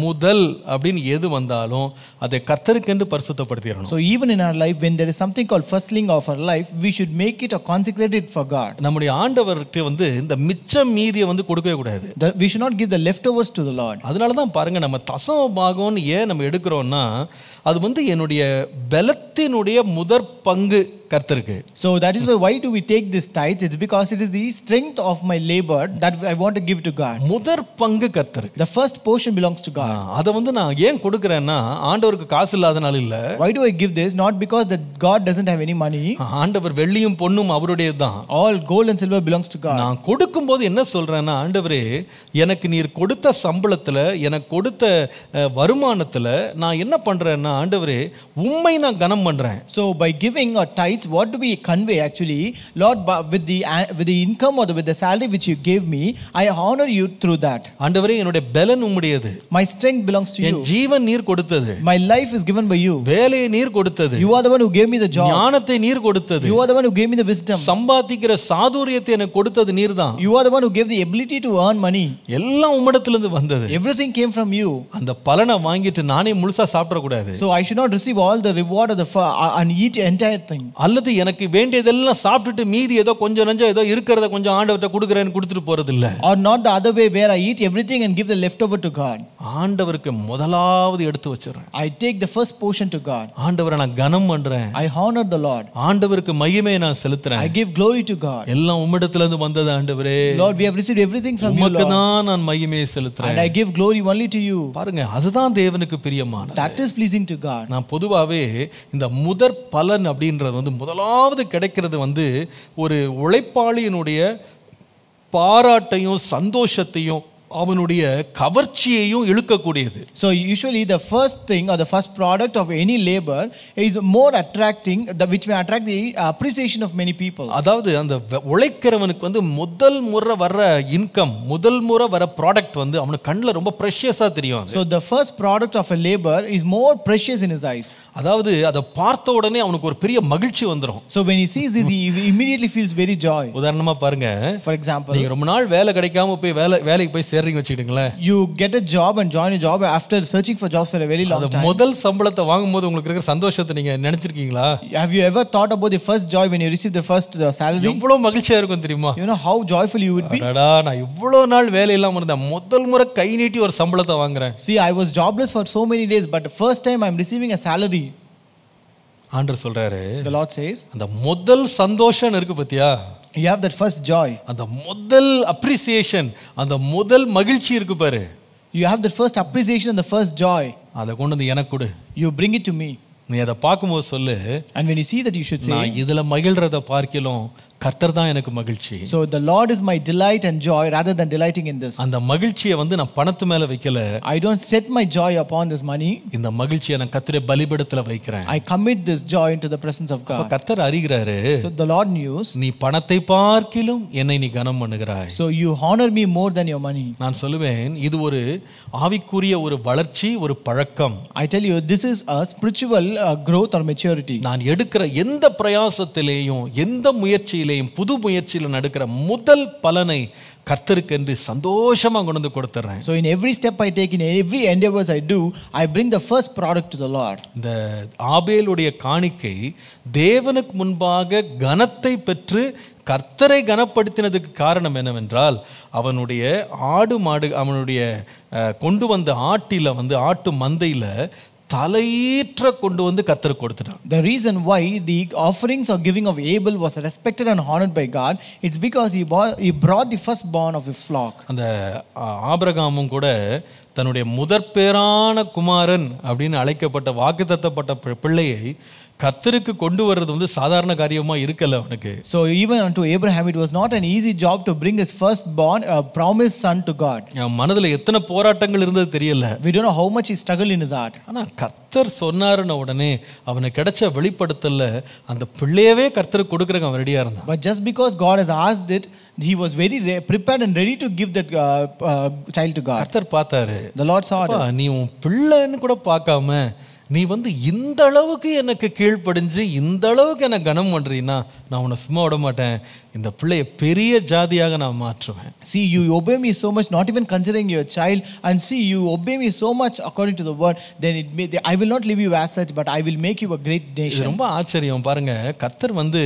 முதல் அப்படின்னு எது வந்தாலும் அதை கர்த்தருக்கு என்று பரிசுத்தப்படுத்திடணும். So even in our life, when there is something called firstling of our life, we should make it or consecrate it for God. நம்முடைய ஆண்டவருக்கு வந்து இந்த மிச்சம் மீதியை வந்து கொடுக்கவே கூடாது. We should not give the leftovers to the Lord. அதனால தான் பாருங்க, நம்ம தசம பாகம்னு ஏன் நம்ம எடுக்கிறோம்னா, அது வந்து என்னுடைய பலத்தினுடைய முதற் பங்கு கர்த்தருக்கு. So that is why do we take this tithe? It's because it is the strength of my labor that I want to give to God. முதற் பங்கு கர்த்தருக்கு. The first portion belongs to God. அதை வந்து நான் ஏன் கொடுக்கிறேன்னா, ஆண்டவருக்கு காசு இல்லாதனால இல்ல. Why do I give this? Not because that God doesn't have any money. ஆண்டவர் வெள்ளியும் பொன்னும் அவருடையது தான். All gold and silver belongs to God. நான் கொடுக்கும்போது என்ன சொல்றேன்னா, ஆண்டவரே எனக்கு நீர் கொடுத்த சம்பளத்துல, எனக்கு கொடுத்த வருமானத்துல நான் என்ன பண்றேன்னா, ஆண்டவரே உம்மை நான் கனம் பண்றேன். So by giving or tithe, what do we convey actually? Lord, with the income or with the salary which you gave me, I honor you through that. ஆண்டவரே என்னுடைய பலன் உம்முடையது. My strength belongs to you. என் ஜீவன் நீர் கொடுத்தது. My life is given by you. வேலையை நீர் கொடுத்தது. You are the one who gave me the job. ஞானத்தை நீர் கொடுத்தது. You are the one who gave me the wisdom. சம்பாதிக்கிற சாதுரியத்தை எனக்கு கொடுத்தது நீர்தான். You are the one who gave the ability to earn money. எல்லாம் உம்மிடத்திலிருந்து வந்தது. Everything came from you. அந்த பலனை வாங்கிட்டு நானே முழுசா சாப்பிட கூடாது. So I should not receive all the reward of the and eat the entire thing. அல்லது எனக்கு வேண்டியதெல்லாம் சாப்பிட்டுட்டு மீதி ஏதோ கொஞ்சம் நஞ்சம் ஏதோ இருக்கிறத கொஞ்சம் ஆண்டவர்கிட்ட கொடுக்குறேன்னு கொடுத்துட்டு போறது இல்ல. Or not the other way where I eat everything and give the leftover to God. ஆண்டவருக்கு முதலாவது எடுத்து வச்சிடுறேன். I take the first portion to God. ஆண்டவரை நான் கனம் பண்றேன். I honor the Lord. ஆண்டவருக்கு மகிமை நான் செலுத்துறேன். I give glory to God. எல்லாம் உம்மிடத்துல இருந்து வந்தது ஆண்டவரே. Lord, we have received everything from you, உமக்கு Lord. தான் நான் மகிமையை செலுத்துறேன். And I give glory only to you. பாருங்க, அதுதான் தேவனுக்கு பிரியமானது. That is pleasing to God. நான் பொதுவாகவே இந்த முதற் பலன் அப்படின்றது வந்து முதலாவது கிடைக்கிறது வந்து ஒரு உழைப்பாளியினுடைய பாராட்டையும் சந்தோஷத்தையும் அவனுடைய கவர்ச்சியையும் இழுக்கக்கூடியது. So usually the first thing or the first product of any labor is more attracting, which may attract the appreciation of many people. அதாவது அந்த உழைக்கிறவனுக்கு வந்து முதல் முறை வர இன்கம், முதல் முறை வர ப்ராடக்ட் வந்து அவனுக்கு கண்ணில் ரொம்ப ப்ரெஷியஸாக தெரியும். So the first product of a labor is more precious in his eyes. அதாவது அதை பார்த்த உடனே அவனுக்கு ஒரு பெரிய மகிழ்ச்சி வந்துடும். So when he sees this, he immediately feels very joy. உதாரணமா பாருங்க, For example, நீங்க ரொம்ப நாள் வேலை கிடைக்காம போய் வேலைக்கு போய் சேர்றீங்க வச்சுக்கிட்டுங்களேன். you get a job and join a job after searching for jobs for a very long time. முதல் சம்பளத்தை வாங்கும்போது உங்களுக்கு இருக்கிற சந்தோஷத்தை நீங்க நினைச்சிருக்கீங்களா? Have you ever thought about the first joy when you receive the first salary? எவ்வளவு மகிழ்ச்சியா இருக்கும் தெரியுமா? You know how joyful you would be. அடடா, நான் இவ்வளவு நாள் வேலை இல்லாம இருந்தேன், முதல் முறை கை நீட்டி ஒரு சம்பளத்தை வாங்குறேன். See, I was jobless for so many days, but the first time I'm receiving a salary. ஆண்டவர் சொல்றாரு, The Lord says, அந்த முதல் சந்தோஷம் இருக்கு பாத்தியா, you have that first joy. அந்த முதல் அப்ரிசியேஷன், அந்த முதல் மகிழ்ச்சி இருக்கு பாரு, You have the first appreciation and the first joy. அதை கொண்டு வந்து எனக்கு கொடு. You bring it to me. நீ அதை பார்க்கும்போது சொல்லு, And when you see that, you should say, நான் இதுல மகிழ்றத பார்க்கலாம், கர்த்தர் தான் எனக்கு மகிழ்ச்சி. So the Lord is my delight and joy rather than delighting in this. அந்த மகிழ்ச்சியை வந்து நான் பணத்து மேல வைக்கல. I don't set my joy upon this money. இந்த மகிழ்ச்சியை நான் கர்த்தருடைய பலிபீடத்துல வைக்கிறேன். I commit this joy into the presence of அப்ப God. கர்த்தர் அறிகிறாரு, So the Lord knows. நீ பணத்தை பார்க்கிலும் என்னை நீ கனம் பண்ணுகிறாய். So you honor me more than your money. நான் சொல்லுவேன், இது ஒரு ஆவிக்குரிய ஒரு வளர்ச்சி, ஒரு பழக்கம். I tell you, this is a spiritual growth or maturity. நான் எடுக்கிற எந்த பிரயாசத்திலேயும், எந்த முயற்சியிலேயும், புது முயற்சியில் நடக்கிற முதல் பலனை கர்த்தருக்கு என்று சந்தோஷமா கொண்டு வந்து கொடுத்துறேன். So in every step I take, in every endeavors I do, I bring the first product to the Lord. இந்த ஆபேலுடைய காணிக்கை தேவனுக்கு முன்பாக கனத்தை பெற்று கர்த்தரை கனப்படுத்தினதுக்கு காரணம் என்னவென்றால், அவனுடைய ஆடு மாடு, அவனுடைய கொண்டு வந்த ஆட்டில வந்து ஆட்டு மந்தையில தலையீற்ற கொண்டு வந்து கர்த்தர் கொடுத்துட்டான். The reason why the offerings or giving of Abel was respected and honored by God, it's because he brought the firstborn of his flock. அந்த ஆபிரகாமும் கூட தன்னுடைய முதற்பேரான குமாரன் அப்படின்னு அழைக்கப்பட்ட வாக்குத்தத்தப்பட்ட பிள்ளையை கர்த்தருக்கு கொண்டு வர்றது வந்து சாதாரண காரியமா இருக்கல அவனுக்கு. So even unto Abraham it was not an easy job to bring his firstborn, a promised son, to God. மனதுல எத்தனை போராட்டங்கள் இருந்தது தெரியல. We don't know how much he struggled in his heart. ஆனா கர்த்தர் சொன்னாருன்னு உடனே அவனுக்கு கிடைச்ச வெளிப்படுத்தல அந்த பிள்ளையவே கர்த்தருக்கு கொடுக்கறதுக்கு அவன் ரெடியா இருந்தான். But just because God has asked it, he was very prepared and ready to give that child to God. கர்த்தர் பார்த்தாரு, The Lord saw it. நீ உன் பிள்ளைன்னு கூட பார்க்காம நீ வந்து இந்த அளவுக்கு எனக்கு கீழ்ப்படிஞ்சு இந்த அளவுக்கு என்ன கனம் பண்றீன்னா நான் உன்னை சும்மா விட மாட்டேன், இந்த பிள்ளைய பெரிய ஜாதியாக நான் மாற்றுவேன். See, you obey me so much, not even considering your child, and see, you obey me so much according to the word, then I will not leave you as such, but I will make you a great nation. ரொம்ப ஆச்சரியம் பாருங்க, கர்த்தர் வந்து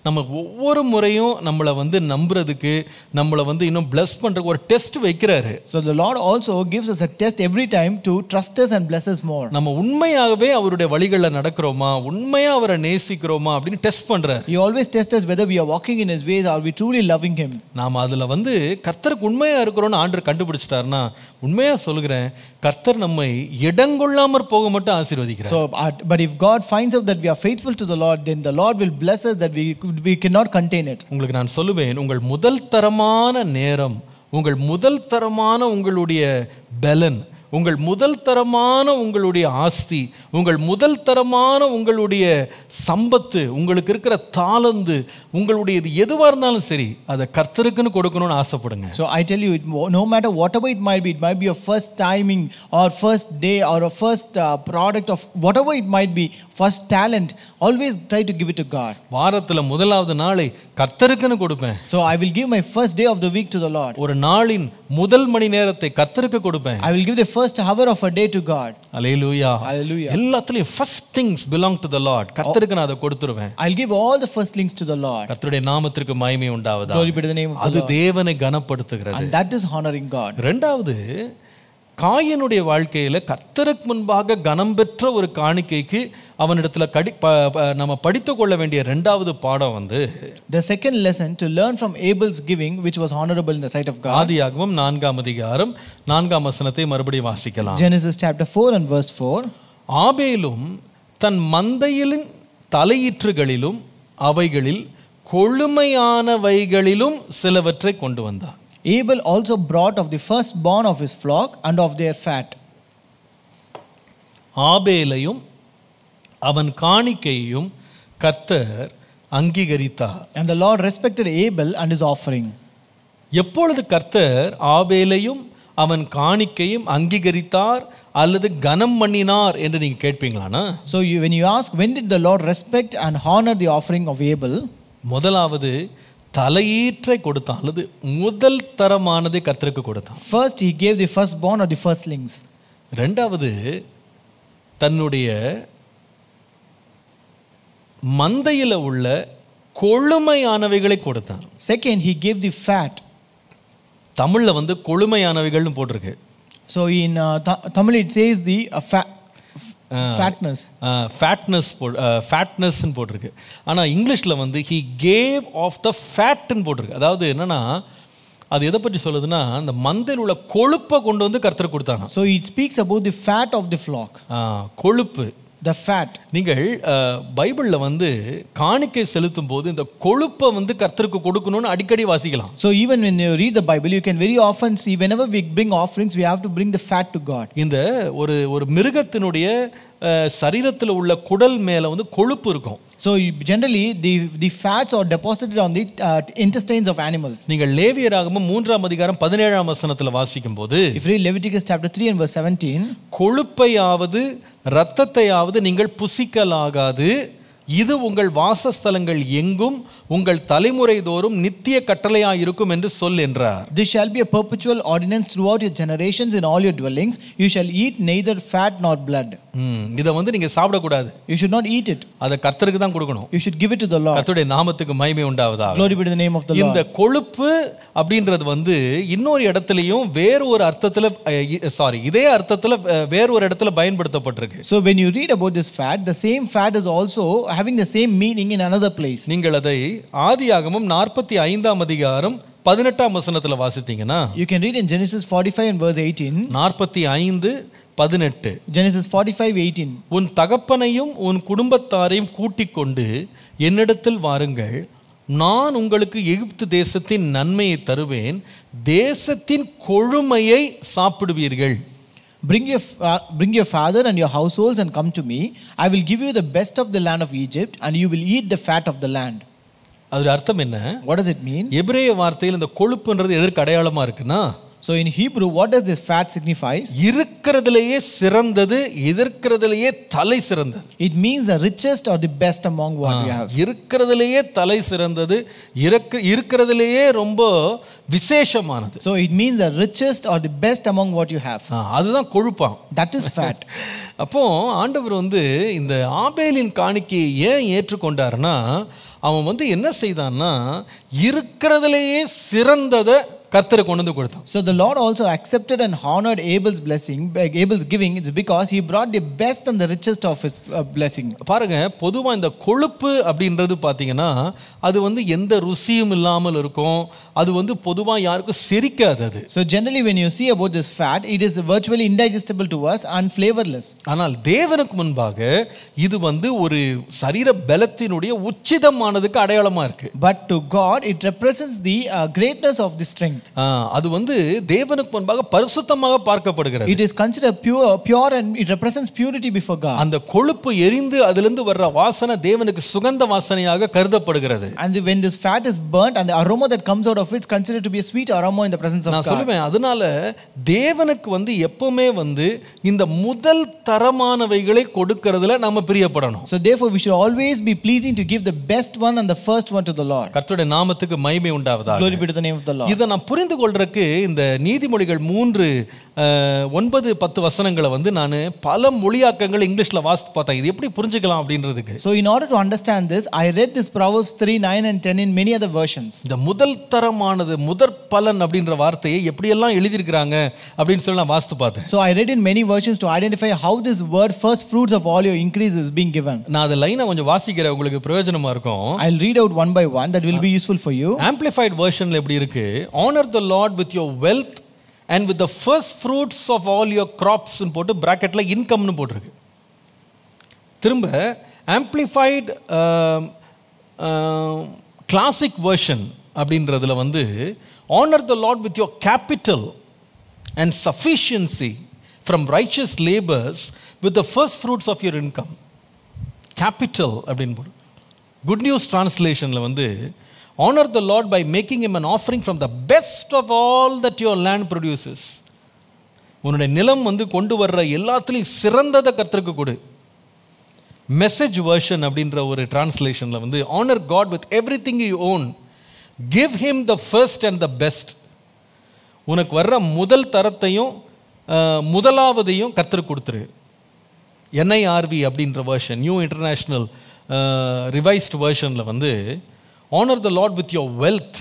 நம்ம ஒவ்வொரு முறையும் நம்மளை வந்து நம்புறதுக்கு, நம்மளை வந்து இன்னும் பிளஸ் பண்றதுக்கு ஒரு டெஸ்ட் வைக்கிறாரு. So the Lord also gives us a test every time to trust us and bless us more. நம்ம உண்மையாகவே அவருடைய வழிகளில் நடக்கிறோமா, உண்மையா அவரை நேசிக்கிறோமா அப்படின்னு டெஸ்ட் பண்றாரு. He always tests us whether we are walking in his ways, are we truly loving him. நாம அதுல வந்து கர்த்தருக்கு உண்மையா இருக்கிறோம்னு ஆண்டவர் கண்டுபிடிச்சிட்டாருன்னா, உண்மையா சொல்லுகிறேன், கர்த்தர் நம்மை இடங்கொள்ளாமற் போக மட்டும் ஆசீர்வதிக்கிறார். So but if God finds out that we are faithful to the Lord, then the Lord will bless us that we cannot contain it. உங்களுக்கு நான் சொல்லுவேன், உங்கள் முதல் தரமான நேரம், உங்கள் முதல் தரமான உங்களுடைய பலன், உங்கள் முதல் தரமான உங்களுடைய ஆஸ்தி, உங்கள் முதல் தரமான உங்களுடைய சம்பத்து, உங்களுக்கு இருக்கிற தாளந்து, உங்களுடைய எதுவாக இருந்தாலும் சரி அதை கர்த்தருக்குன்னு கொடுக்கணும்னு ஆசைப்படுங்க. So I tell you, no matter whatever it might be your first timing or first day or a first product of whatever it might be, first talent, always try to give it to God. வாரத்துல முதலாவது நாளை கர்த்தருக்குன்னு கொடுப்பேன். So I will give my first day of the week to the Lord. ஒரு நாளின் முதல் மணி நேரத்தை கர்த்தருக்கு கொடுப்பேன். I will give the first hour of a day to God. Hallelujah. Hallelujah. எல்லாத்துலயும் first things belong to the Lord. கர்த்தருக்கு நான் அதை கொடுத்துருவேன். I'll give all the firstlings to the Lord. கர்த்தருடைய நாமத்திற்கு மகிமை உண்டாவதாக. Glory be to the name of the அது Lord. தேவனை கனப்படுத்துகிறது. And that is honoring God. இரண்டாவது, காயனுடைய வாழ்க்கையில கர்த்தருக்கு முன்பாக கனம் பெற்ற ஒரு காணிக்கைக்கு அவனிடத்துல நம்ம படித்து கொள்ள வேண்டிய இரண்டாவது பாடம் வந்து the second lesson to learn from Abel's giving, which was honorable in the sight of God. ஆதியாகமம் 4ஆம் அதிகாரம் 4ஆம் வசனத்தை மறுபடியும் வாசிக்கலாம். Genesis chapter 4 and verse 4. ஆபேலும் தன் மந்தையிலின் தலையீற்றுகளிலும் அவைகளில் கொழுமையானவைகளிலும் சிலவற்றை கொண்டு வந்தான். Abel also brought of the firstborn of his flock and of their fat. ஆபேலையும் அவன் காணிக்கையையும் கர்த்தர் அங்கீகரித்தார். And the Lord respected Abel and his offering. எப்பொழுது கர்த்தர் ஆபேலையும் அவன் காணிக்கையும் அங்கீகரித்தார் அல்லது கனம் பண்ணினார் என்று நீங்க கேட்பீங்களானா? So when you ask, when did the Lord respect and honor the offering of Abel? முதலாவது தலையீற்றை கொடுத்தான், அல்லது முதல் தரமானதை கர்த்தருக்கு கொடுத்தான். First he gave the firstborn or the firstlings. இரண்டாவது தன்னுடைய மந்தையில உள்ள கொழுமையானவைகளை கொடுத்தான். Second he gave the fat. தமிழ்ல வந்து கொழுமையானவைகள்னு போட்டிருக்கு. So in Tamil it says the fatness. ஃபேட்னஸ்ன்னு போட்டிருக்கு. ஆனால் இங்கிலீஷில் வந்து he gave of the fatன்னு போட்டிருக்கு. அதாவது என்னன்னா அது எதை பற்றி சொல்லுதுன்னா அந்த மந்தையில் உள்ள கொழுப்பை கொண்டு வந்து கர்த்தர் கொடுத்தாங்க. So it speaks about the fat of the flock. கொழுப்பு, the fat. நீங்கள் பைபிளில் வந்து காணிக்கை செலுத்தும் போது இந்த கொழுப்பை வந்து கர்த்தருக்கு கொடுக்கணும்னு அடிக்கடி வாசிக்கலாம். So even when you read the Bible, you can very often see whenever we bring offerings, we have to bring the fat to God. இந்த ஒரு மிருகத்தினுடைய சரீரத்தில் உள்ள குடல் மேல வந்து கொழுப்பு இருக்கும். So generally the fats are deposited on the intestines of animals. நீங்கள் லேவியராகமம் 3ஆம் அதிகாரம் 17ஆம் வசனத்துல வாசிக்கும் போது, if you read Leviticus chapter 3 and verse 17, கொழுப்பையாவது இரத்தத்தையாவது நீங்கள் புசிக்கலாகாது, இது உங்கள் வாசஸ்தலங்கள் எங்கும் உங்கள் தலைமுறை தோறும் நித்திய கட்டளையாய் இருக்கும் என்று சொல் என்றார். This shall be a perpetual ordinance throughout your generations in all your dwellings. You shall eat neither fat nor blood. இத வந்து நீங்க சாப்பிட கூடாது. You should not eat it. அத கர்த்தருக்கு தான் கொடுக்கணும். You should give it to the Lord. கர்த்தருடைய நாமத்துக்கு மகிமை உண்டாவதாக. Glory be to the name of the Lord. இந்த கொழுப்பு அப்படின்றது வந்து இன்னொரு இடத்துலயும் வேற ஒரு அர்த்தத்துல இதே அர்த்தத்துல வேற ஒரு இடத்துல பயன்படுத்தப்பட்டிருக்கு. So when you read about this fat, the same fat is also having the same meaning in another place. நீங்கள் அதை ஆதியாகமம் 45ஆம் அதிகாரம் 18ஆம் வசனத்துல வாசித்தீங்கன்னா, you can read in Genesis 45 and verse 18. 45:18. Genesis 45:18. உன் தகப்பனையும் உன் குடும்பத்தாரையும் கூட்டிக் கொண்டு என்னிடத்தில் வாருங்கள், நான் உங்களுக்கு எகிப்து தேசத்தின் நன்மையை தருவேன், தேசத்தின் கொழுமையை சாப்பிடுவீர்கள். Bring your father and your households and come to me. I will give you the best of the land of Egypt, and you will eat the fat of the land. அதோட அர்த்தம் என்ன? What does it mean? எபிரேய வார்த்தையில் இந்த கொழுப்புன்றது எதற்கு அடையாளமா இருக்குன்னா, so in Hebrew, what does this fat signifies? இருக்கிறதிலேயே சிறந்தது, இருக்கிறதிலேயே தலை சிறந்தது. It means the richest or the best among what we have. இருக்கிறதிலேயே தலை சிறந்தது, இருக்கிறதிலேயே ரொம்ப விசேஷமானது. So it means the richest or the best among what you have. அதுதான் கொழுப்பாம். That is fat. அப்போ ஆண்டவர் வந்து இந்த ஆபேலின் காணிக்கையை ஏன் ஏற்றுக்கொண்டார்னா, அவன் வந்து என்ன செய்தான்னா இருக்கிறதிலேயே சிறந்ததை கர்த்தரை கொண்டு வந்து கொடுத்தான். So the Lord also accepted and honored Abel's blessing, Abel's giving. It's because he brought the best and the richest of his blessing. பாருங்க, பொதுவா இந்த கொழுப்பு அப்படின்றது பாத்தீங்கன்னா அது வந்து எந்த ருசியும் இல்லாமல் இருக்கும். அது வந்து பொதுவா யாருக்கும் செரிக்காது அது. So generally when you see about this fat, it is virtually indigestible to us and flavorless. ஆனால் தேவனுக்கு முன்பாக இது வந்து ஒரு சரீர பலத்தினுடைய உச்சிதமானதுக்கு அடையாளமா இருக்கு. But to God it represents the greatness of the strength. அது வந்து தேவனுக்கு முன்பாக பரிசுத்தமாக பார்க்கப்படுகிறது. It is considered pure and it represents purity before God. அந்த கொழுப்பு எரிந்து அதிலிருந்து வர்ற வாசனை தேவனுக்கு சுகந்த வாசனையாக கருதப்படுகிறது. And when this fat is burnt and the aroma that comes out of it is considered to be a sweet aroma in the presence of God. நான் சொல்லுவேன், அதனால தேவனுக்கு வந்து எப்பவுமே வந்து இந்த முதல் தரமானவைகளை கொடுக்கிறதுல நாம பிரியப்படணும். So therefore we should always be pleasing to give the best one and the first one to the Lord. கர்த்தருடைய நாமத்துக்கு மகிமை உண்டாவதாக. Glory be to the name of the Lord. இத நான் புரிந்து கொள்றதுக்கு இந்த நீதிமொழிகள் 3:9-10 வசனங்களை வந்து நான் பல மொழியாக்கங்கள் இங்கிலீஷ்ல வாசித்து பார்த்தேன். இது எப்படி புரிஞ்சுக்கலாம் அப்படின்றதுக்கு. So in order to understand this, I read this Proverbs 3:9 and 10 in many other versions. இந்த முதல் தரமானது, முதற் பலன் அப்படின்ற வார்த்தையை எப்படியெல்லாம் எழுதியிருக்கிறாங்க அப்படின்னு சொல்லி நான் வாசித்து பார்த்தேன். So I read in many versions to identify how this word first fruits of all your increase is being given. நான் அந்த லைனை கொஞ்சம் வாசிக்கிறேன், உங்களுக்கு பிரயோஜனமா இருக்கும். I'll read out one by one, that will be useful for you. Amplified versionல எப்படி இருக்கு? Honor the Lord with your wealth and with the first fruits of all your crops ன்னு போட்டு பிராக்கெட்ல இன்கம்னு போட்டிருக்கு. திரும்ப Amplified classic version அப்படின்றதுல வந்து honor the Lord with your capital and sufficiency from righteous labors with the first fruits of your income. Capital அப்படின்னு போடு. Good News translationல வந்து honor the Lord by making him an offering from the best of all that your land produces. உன்னுடைய நிலம் வந்து கொண்டு வர்ற எல்லாத்துலயும் சிறந்ததை கர்த்தருக்கு கொடு. மெசேஜ் வெர்ஷன் அப்படின்ற ஒரு டிரான்ஸ்லேஷன்ல வந்து honor God with everything you own. Give him the first and the best. உனக்கு வர்ற முதல் தரத்தையும் முதலாவதையும் கர்த்தருக்கு கொடுத்துரு. NIRV அப்படின்ற வெர்ஷன், நியூ இன்டர்நேஷ்னல் ரிவைஸ்ட் வெர்ஷன்ல வந்து honor the Lord with your wealth.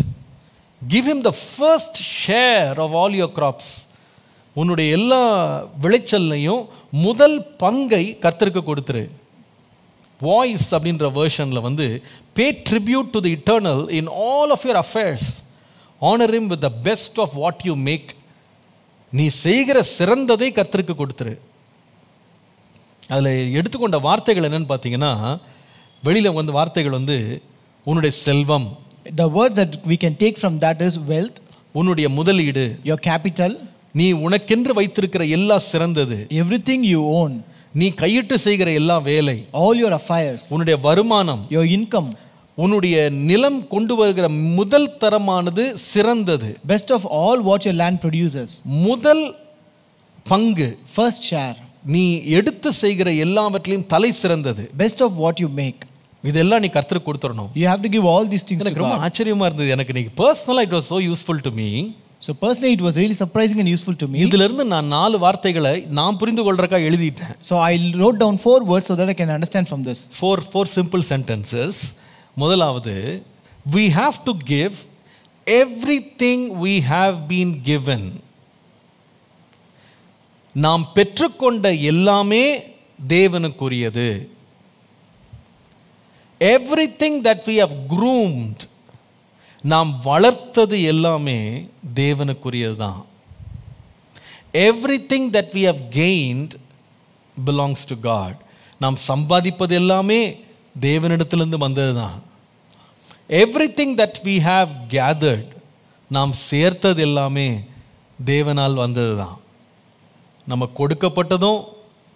Give him the first share of all your crops. உன்னுடைய எல்லா விளைச்சல்லையும் முதல் பங்கை கர்த்தருக்கு கொடுத்துரு. வாய்ஸ் அப்படின்ற வெர்ஷன்ல வந்து pay tribute to the eternal in all of your affairs. Honor him with the best of what you make. நீ செய்கிற சிறந்ததை கர்த்தருக்கு கொடுத்துரு. அதில் எடுத்துக்கொண்ட வார்த்தைகள் என்னன்னு பார்த்தீங்கன்னா, வெளியில் வந்து வார்த்தைகள் வந்து உன்னுடைய செல்வம், The words that we can take from that is wealth, உன்னுடைய முதலீடு, your capital, நீ உனக்கென்று வைத்திருக்கிற எல்லா சிறந்தது, everything you own, நீ கையிட்டு செய்கிற எல்லா வேலை, all your affairs, உன்னுடைய வருமானம், your income, உன்னுடைய நிலம் கொண்டு வருகிற முதல் தரமானது சிறந்தது. best of all what your land produces, முதல் பங்கு, first share, நீ எடுத்து செய்கிற எல்லாவற்றிலும் தலை சிறந்தது, best of what you make. இதெல்லாம் நீ கர்த்தருக்கு கொடுத்துறணும். You have to give all these things to எனக்கு ரொம்ப God. ஆச்சரியமா இருந்தது. எனக்கு இன்னைக்கு பர்சனலா it was so useful to me. So personally it was really surprising and useful to me. இதுல இருந்து நான் 4 வார்த்தைகளை நான் புரிந்து கொள்றதுக்காக எழுதிட்டேன். So I wrote down 4 words so that I can understand from this. Four simple sentences. முதலாவது, we have to give everything we have been given. நாம் பெற்றுக்கொண்ட எல்லாமே தேவனுக்குரியது. Everything that we have groomed, நாம் வளர்த்தது எல்லாமே தேவனுக்குரியது தான். Everything that we have gained belongs to God. நாம் சம்பாதிப்பது எல்லாமே தேவனிடத்திலிருந்து வந்தது தான். Everything that we have gathered, நாம் சேர்த்தது எல்லாமே தேவனால் வந்தது தான். நம்ம கொடுக்கப்பட்டதும்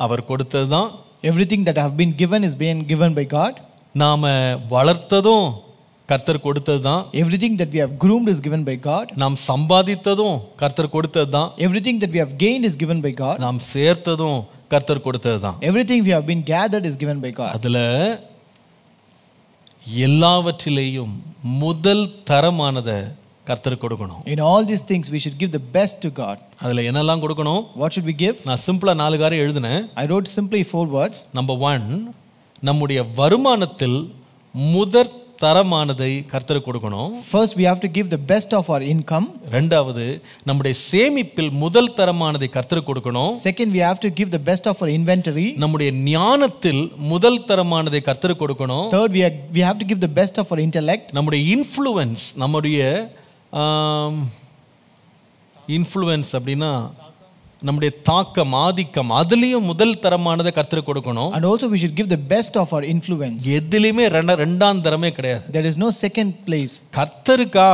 அவர் கொடுத்தது தான். Everything that have been given is being given by God. நாம வளர்த்ததும் கர்த்தர் கொடுத்தது தான். Everything that we have groomed is given by God. நாம் சம்பாதித்ததும் கர்த்தர் கொடுத்தது தான். Everything that we have gained is given by God. நாம் சேர்த்ததும் கர்த்தர் கொடுத்தது தான். Everything we have been gathered is given by God. அதுல எல்லாவற்றிலேயும் முதல் தரமானதை கர்த்தருக்கு கொடுக்கணும். In all these things we should give the best to God. அதுல என்னெல்லாம் கொடுக்கணும்? What should we give? நான் சிம்பிளா 4 காரியம் எழுதினேன். I wrote simply 4 words. Number 1, நம்முடைய வருமானத்தில் முதற் தரமானதை கர்த்தருக்கு கொடுக்கணும். First we have to give the best of our income. இரண்டாவது, நம்முடைய சேமிப்பில் முதல் தரமானதை கர்த்தருக்கு கொடுக்கணும். Second, we have to give the best of our inventory. நம்முடைய ஞானத்தில் முதல் தரமானதை கர்த்தருக்கு கொடுக்கணும். Third, we have to give the best of our intellect. நம்முடைய இன்ஃப்ளூயன்ஸ், நம்முடைய இன்ஃப்ளூயன்ஸ் அப்படின்னா நம்முடைய தாக்கம், ஆதிக்கம், அதுலயும் முதல் தரமானதை கர்த்தருக்கு கொடுக்கணும். And also we should give the best of our influence. எதிலுமே இரண்டாம் தரமே கிடையாது. There is no second place. கர்த்தருக்கா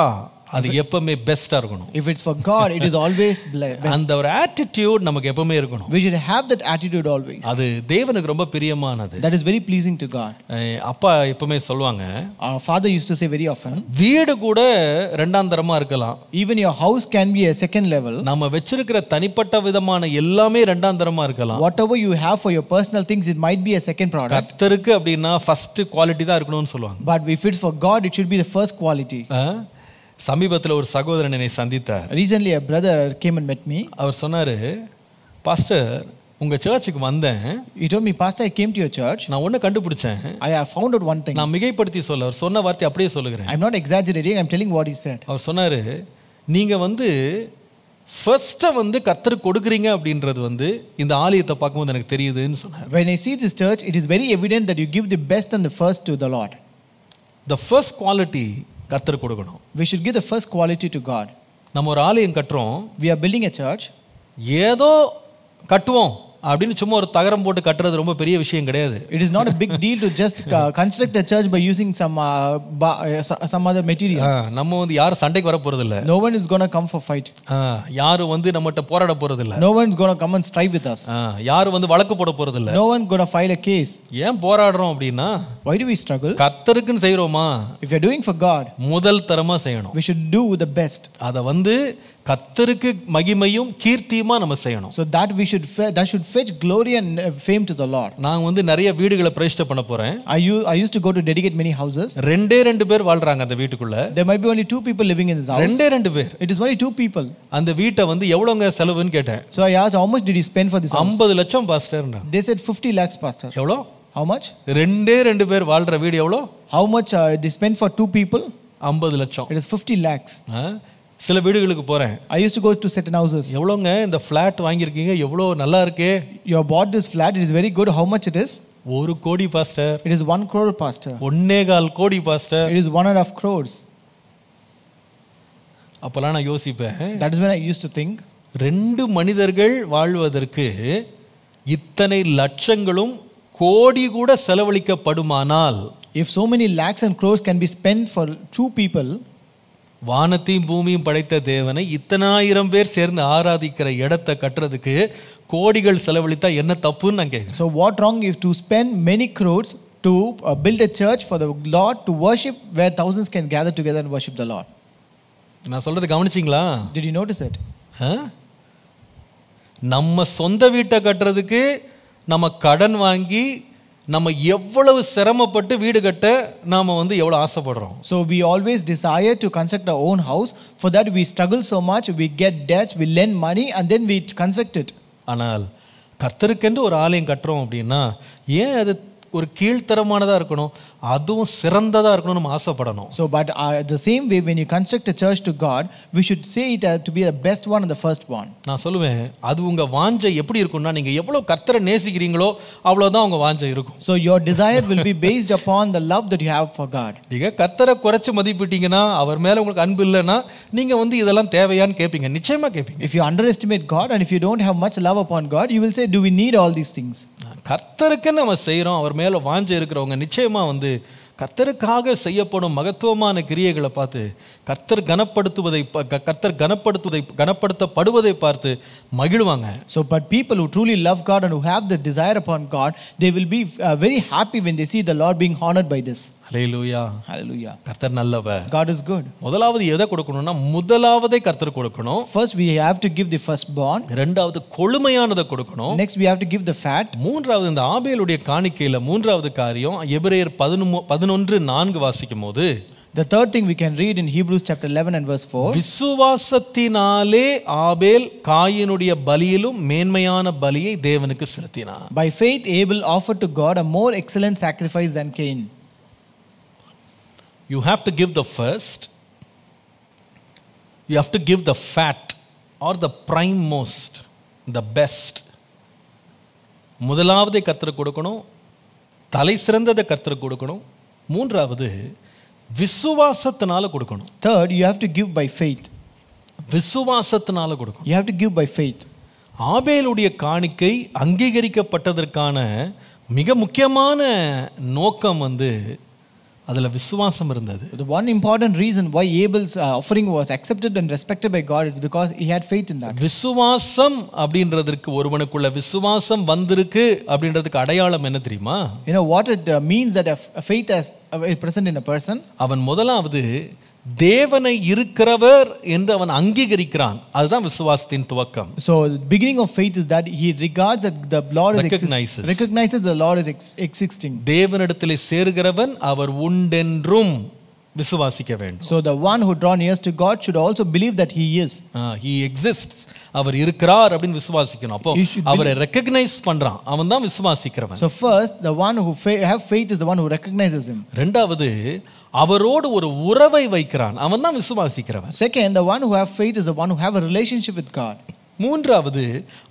அது எப்பவுமே பெஸ்டா இருக்கணும். If it's for God, it is always best. அந்த ஒரு attitude நமக்கு எப்பவுமே இருக்கணும். We should have that attitude always. அது தேவனுக்கு ரொம்ப பிரியமானது. That is very pleasing to God. அப்பா எப்பவுமே சொல்லுவாங்க, Our father used to say very often, வீடு கூட இரண்டாம் தரமா இருக்கலாம். Even your house can be a second level. நம்ம வச்சிருக்கிற தனிப்பட்ட விதமான எல்லாமே இரண்டாம் தரமா இருக்கலாம். Whatever you have for your personal things, it might be a second product. கர்த்தருக்கு அப்படினா ஃபர்ஸ்ட் குவாலிட்டி தான் இருக்கணும்னு சொல்லுவாங்க. But if it's for God, it should be the first quality. சமீபத்தில் ஒரு சகோதரன் என்னை சந்தித்தார். Recently, a brother came and met me. அவர் சொன்னாரு, பாஸ்டர் உங்க சர்ச்சுக்கு வந்தேன். He told me, Pastor, I came to your church. நான் ஒண்ணு கண்டுபிடிச்சேன். I have found out one thing. நான் மிகைப்படுத்தி சொல்ல, அவர் சொன்ன வார்த்தை அப்படியே சொல்லுகிறேன். I'm not exaggerating. I'm telling what he said. அவர் சொன்னாரு, நீங்க ஃபர்ஸ்ட் கர்த்தருக்கு கொடுக்குறீங்க அப்படின்றது இந்த ஆலயத்தை பார்க்கும்போது எனக்கு தெரியுதுன்னு சொன்னார். When I see this church, it is very evident that you give the best and the first to the Lord. The first quality கர்த்தருக்கு கொடுக்கணும். We should give the first quality to God. நம்ம ஒரு ஆலயம் கட்டுறோம். We are building a church. ஏதோ கட்டுவோம் அப்படின்னு சும்மா ஒரு தகரம் போட்டு கட்டுறது ரொம்ப பெரிய விஷயம் கிடையாது. It is not a big deal to just construct a church by using some other material. நம்ம யாரும் சண்டைக்கு வர போறது இல்ல. No one is going to come for fight. யாரும் நம்மட்ட போராட போறது இல்ல. No one is going to come and strive with us. யாரும் வழக்கு போட போறது இல்ல. No one going to file a case. ஏன் போராடுறோம் அப்படினா, why do we struggle? கர்த்தருக்குன்னு செய்றோமா? If you are doing for God, முதல் தரமா செய்யணும். we should do the best. அத கர்த்தருக்கு மகிமையும் கீர்த்தியுமா நம்ம செய்யணும். So that that should fetch glory and fame to the Lord. நான் நிறைய வீடுகளை பிரதிஷ்டை பண்ண போறேன். I used to go to dedicate many houses. ரெண்டு பேர் வாழ்றாங்க அந்த வீட்டுக்குள்ள. There might be only 2 people living in this house. ரெண்டு பேர். It is only 2 people. அந்த வீட்டை எவ்வளவுங்க செலவுன்னு கேட்டேன். So I asked, how much did you spend for this house? 50 லட்சம் பாஸ்டர்னா. They said 50 lakhs, pastor. எவ்வளோ? How much? ரெண்டு பேர் வாழ்ற வீடு எவ்வளோ? How much they spent for 2 people? 50 லட்சம். It is 50 lakhs. சில வீடுகளுக்கு போறேன். I used to go to certain houses. எவ்வளவுங்க இந்த ஃபிளாட் வாங்கியிருக்கீங்க, எவ்வளோ நல்லா இருக்கே. You bought this flat, it is very good. How much it is? 1 கோடி pastor. It is 1 crore, pastor. 1.25 கோடி பாஸ்டர். It is 1.5 crores. அப்பலாம் நான் யோசிப்பேன். That is when I used to think. 2 மனிதர்கள் வாழ்வதற்கு இத்தனை லட்சங்களும் கோடி கூட செலவழிக்கப்படுமானால், if so many lakhs and crores can be spent for 2 people, வானத்தையும் பூமியும் படைத்த தேவனை இத்தனாயிரம் பேர் சேர்ந்து ஆராதிக்கிற இடத்தை கட்டுறதுக்கு கோடிகள் செலவழித்தா என்ன தப்புன்னு நான் கேட்கிறேன். So what wrong if to spend many crores to build a church for the Lord to worship, where thousands can gather together and worship the Lord? நான் சொல்றது கவனிச்சிங்களா? Did you notice it? நம்ம சொந்த வீட்டை கட்டுறதுக்கு நம்ம கடன் வாங்கி நம்ம எவ்வளவு சிரமப்பட்டு வீடு கட்ட நாம எவ்வளவு ஆசைப்படுறோம். So we always desire to construct our own house. For that we struggle so much, we get debts, we lend money and then we construct it. ஆனால் கர்த்தருக்கென்று ஒரு ஆலயம் கட்டுறோம் அப்படின்னா ஏன் அது ஒரு கீழ்த்தரமானதா இருக்கணும், அதுவும் சிறந்ததா இருக்கணும் நம்ம ஆசைப்படணும். So but the same way, when you construct a church to God, we should say it to be the best one and the first one. நான் சொல்லுவேன், அது உங்க வாஞ்சை எப்படி இருக்கும்னா, நீங்க எவ்வளவு கர்த்தரை நேசிக்கிறீங்களோ அவ்வளவுதான் உங்க வாஞ்சை இருக்கும். So your desire will be based upon the love that you have for God. நீங்க கர்த்தரை குறைச்சு மதிப்பிட்டீங்கன்னா, அவர் மேல உங்களுக்கு அன்பு இல்லைன்னா, நீங்க இதெல்லாம் தேவையான்னு கேட்பீங்க. நிச்சயமா கேட்பீங்க. If you underestimate God and if you don't have much love upon God, you will say, do we need all these things? கர்த்தருக்கு நம்ம செய்யறோம், அவர் மேல வாஞ்சை இருக்கிறவங்க நிச்சயமா கர்த்தருக்காக செய்யப்படும் மகத்துவமான கிரியைகளை பார்த்து கர்த்தர் கனப்படுத்தப்படுவதை பார்த்து மகிழ்வாங்க. So but people who truly love God and who have the desire upon God, they will be very happy when they see the Lord being honored by this. Hallelujah. Hallelujah. கர்த்தர் நல்லவர். God is good. முதலாவது எதை கொடுக்கணும்னா, முதலாவதை கர்த்தர் கொடுக்கணும். First we have to give the firstborn. இரண்டாவது கொழுமையானதை கொடுக்கணும். Next we have to give the fat. மூன்றாவது இந்த ஆபேலுடைய காணிக்கையில மூன்றாவது காரியம் எபிரேயர் 11:4 வாசிக்கும்போது, the third thing we can read in Hebrews chapter 11 and verse 4. விசுவாசத்தினாலே ஆபேல் காயினுடைய பலியிலும் மேன்மையான பலியை தேவனுக்கு செலுத்தினான். By faith Abel offered to God a more excellent sacrifice than Cain. You have to give the first. You have to give the fat or the prime most, the best. முதலாவதை கர்த்தருக்கு கொடுக்கணும், தலை சிறந்ததை கர்த்தருக்கு கொடுக்கணும். மூன்றாவது விசுவாசத்தினால கொடுக்கணும். Third, you have to give by faith. விசுவாசத்தினால கொடுக்கணும். You have to give by faith. ஆபேலுடைய காணிக்கை அங்கீகரிக்கப்பட்டதற்கான மிக முக்கியமான நோக்கம் அதுல விசுவாசம் இருந்தது. The one important reason why Abel's offering was accepted and respected by God is because he had faith in that. விசுவாசம் அப்படின்றதுக்கு, ஒருவனுக்குள்ள விசுவாசம் வந்திருக்கு அப்படின்றதுக்கு அடையாளம் என்ன தெரியுமா? You know what it means that a faith is present in a person? அவன் முதலாவது தேவனை இருக்கிறவர் என்று அவன் அங்கீகரிக்கிறான். அதுதான் விசுவாசத்தின் துவக்கம். So the beginning of faith is that he regards that the Lord recognizes the Lord is existing. தேவனிடத்திலே சேருகிறவன் அவர் உண்டென்றும் விசுவாசிக்க வேண்டும். So the one who draw near to God should also believe that he is. He exists. அவர் இருக்கிறார் அப்படின்னு விசுவாசிக்கணும். அப்போ அவரை recognise பண்றான், அவன் தான் விசுவாசிக்கிறவன். So first, the one who have faith is the one who recognizes him. இரண்டாவது, அவரோடு ஒரு உறவை வைக்கிறான், அவன் தான் விசுவாசிக்கிறவன். Second, the one who have faith is the one who have a relationship with God. மூன்றாவது,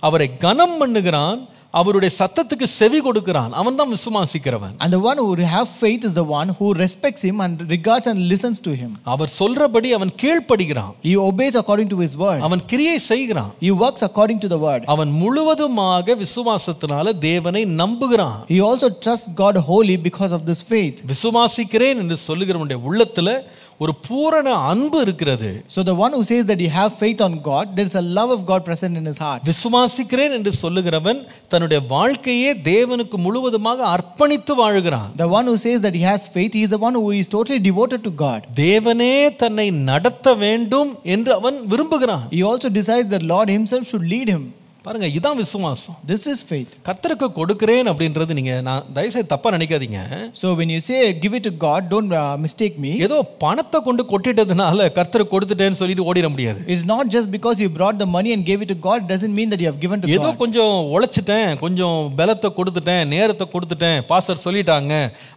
அவரை கனம் பண்ணுகிறான், அவருடைய சத்தத்துக்கு செவி கொடுக்கிறான், அவன் தான் விசுவாசிக்கிறவன். And the one who have faith is the one who respects him and regards and listens to him. அவர் சொல்றபடி அவன் கீழ்ப்படிகிறான். He obeys according to his word. அவன் கிரியை செய்கிறான். He works according to the word. அவன் முழுவதுமாக விசுவாசத்தினால தேவனை நம்புகிறான். He also trusts God wholly because of this faith. விசுவாசிக்கிறேன் என்று சொல்லுகிறவனுடைய உள்ளத்துல ஒரு பூரண அன்பு இருக்கிறது. So the one who says that he have faith on God, there is a love of God present in his heart. விசுவாசிக்கிறேன் என்று சொல்லுகிறவன் தன்னுடைய வாழ்க்கையே தேவனுக்கு முழுவதுமாக அர்ப்பணித்து வாழுகிறான். The one who says that he has faith, he is the one who is totally devoted to God. தேவனே தன்னை நடத்த வேண்டும் என்று அவன் விரும்புகிறான். He also desires that Lord himself should lead him. பாருங்க, இதான் விசுவாசம். This is faith. கர்த்தருக்கு கொடுக்கிறேன் அப்படின்றது நீங்க நான் தயவுசெய்து தப்பா நினைக்காதீங்க. So when you say give it to God, don't mistake me. ஏதோ பணத்தை கொண்டு கொட்டிட்டதுனால கர்த்தருக்கு கொடுத்துட்டேன்னு சொல்லிட்டு ஓடிட முடியாது. It's not just because you brought the money and gave it to God doesn't mean that you have given to ஏதோ God. கொஞ்சம் உழைச்சிட்டேன், கொஞ்சம் பலத்தை கொடுத்துட்டேன், நேரத்தை கொடுத்துட்டேன், பாஸ்டர் சொல்லிட்டாங்க,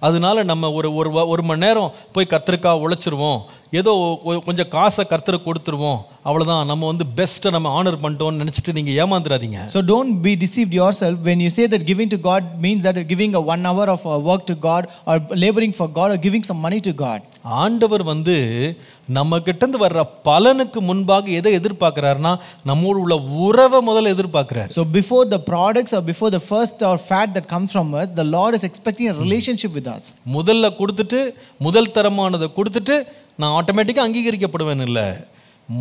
அதனால நம்ம ஒரு மணி நேரம் போய் கர்த்தருக்காக உழைச்சிருவோம், ஏதோ கொஞ்சம் காசை கர்த்தருக்கு கொடுத்துருவோம், அவ்வளவுதான், நம்ம வந்து பெஸ்ட்டை நம்ம ஆனர் பண்ணிட்டோம்னு நினைச்சிட்டு நீங்க ஏமாந்துடாதீங்க. So don't be deceived yourself when you say that giving to God means that giving a 1 hour of work to God or laboring for God or giving some money to God. ஆண்டவர் வந்து நம்ம கிட்ட இருந்து வர்ற பலனுக்கு முன்பாக எதை எதிர்பார்க்கிறாருன்னா நம்மோடு உள்ள உறவை முதல்ல எதிர்பார்க்கிறார். So before the products or before the first or fat that comes from us, the Lord is expecting a relationship with us. முதல்ல கொடுத்துட்டு முதல் தரமானதை கொடுத்துட்டு நான் ஆட்டோமேட்டிக்காக அங்கீகரிக்கப்படுவேன் இல்லை.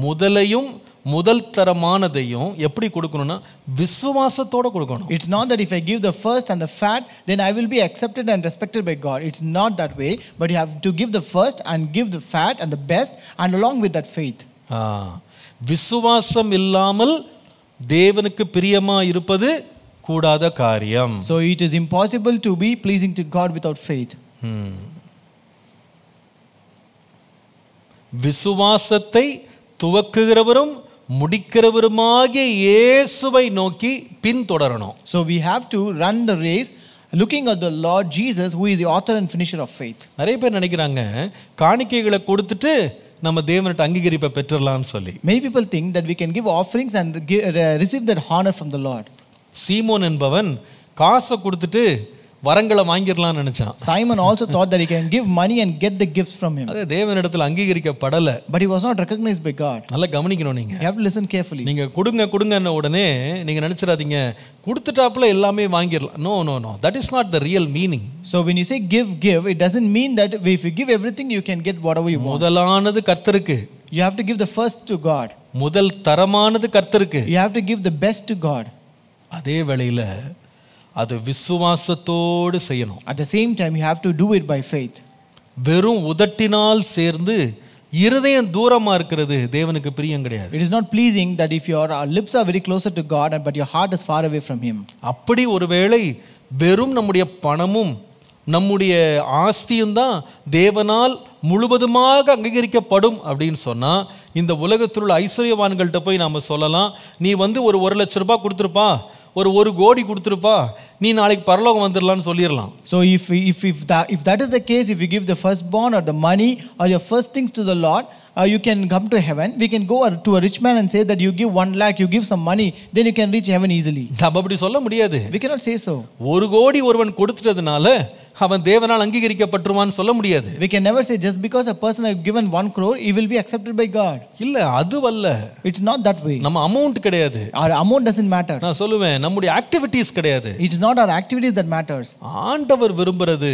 முதலையும் முதல் தரமானதையும் எப்படி கொடுக்கணும்னா விசுவாசத்தோட கொடுக்கணும். It's not that if I give the first and the fat then I will be accepted and respected by God. It's not that way, but you have to give the first and give the fat and the best and along with that faith. விசுவாசம் இல்லாமல் தேவனுக்கு பிரியமா இருப்பது கூடாத காரியம். So it is impossible to be pleasing to God without faith. விசுவாசத்தை துவக்குகிறவரும் முடிக்கிறவருமாகிய இயேசுவை நோக்கி பின்தொடரணும். So we have to run the race looking at the Lord Jesus who is the author and finisher of faith. நிறைய பேர் நினைக்கிறாங்க காணிக்கைகளை கொடுத்துட்டு நம்ம தேவனுடைய அங்கீகரிப்பை பெற்றலாம்னு சொல்லி. Many people think that we can give offerings and receive that honor from the Lord. சீமோன் என்பவன் காசை கொடுத்துட்டு வரங்களை வாங்கிடலாம்னு நினைச்சான். Simon also thought that he can give money and get the gifts from him. அது தேவனிடத்தில் அங்கீகரிக்கப்படல. But he was not recognized by God. நல்லா கவனிக்கணும் நீங்க. You have to listen carefully. நீங்க கொடுங்கன்ன உடனே நீங்க நினைச்சிடாதீங்க கொடுத்துட்டாப்புல எல்லாமே வாங்கிடலாம். No no no, that is not the real meaning. So when you say give, it doesn't mean that if you give everything you can get whatever you want. முதலானது கர்த்தருக்கு. You have to give the first to God. முதல் தரமானது கர்த்தருக்கு. You have to give the best to God. அதே வேளையில அது விசுவாசத்தோடு செய்யணும். At the same time you have to do it by faith. வெறும் உதட்டினால் சேர்ந்து இருதயம் தூரமா இருக்கிறது தேவனுக்கு பிரியம் கிடையாது. It is not pleasing that if your lips are very closer to God but your heart is far away from him. அப்படி ஒருவேளை வெறும் நம்முடைய பணமும் நம்முடைய ஆஸ்தியும் தான் தேவனால் முழுவதுமாக அங்கீகரிக்கப்படும் அப்படின்னு சொன்னா இந்த உலகத்தில் உள்ள ஐஸ்வர்யவான்கள்ட்ட போய் நாம சொல்லலாம், நீ வந்து ஒரு 1 லட்சம் ரூபாய் கொடுத்துருப்பா, ஒரு 1 கோடி கொடுத்துருப்பா, நீ நாளைக்கு பரலோகம் வந்துடலாம்னு சொல்லிடலாம். So if that is the case, if you give the firstborn or the money or your first things to the Lord, you can come to heaven. We can go to a rich man and say that you give 1 lakh, you give some money, then you can reach heaven easily. நம்ம அப்படி சொல்ல முடியாது. We cannot say so. 1 கோடி ஒருவன் கொடுத்ததுனால அவன் தேவனால் அங்கீகரிக்கப்பட்டுருவான்னு சொல்ல முடியாது. We can never say just because a person has given 1 crore, he will be accepted by God. இல்ல அதுவல்ல. It's not that way. நம்ம அமௌண்ட் கிடையாது. Our amount doesn't matter. நான் சொல்லுவேன் நம்முடைய ஆக்டிவிட்டீஸ் கிடையாது. It's not our activities that matters. ஆண்டவர் விரும்புறது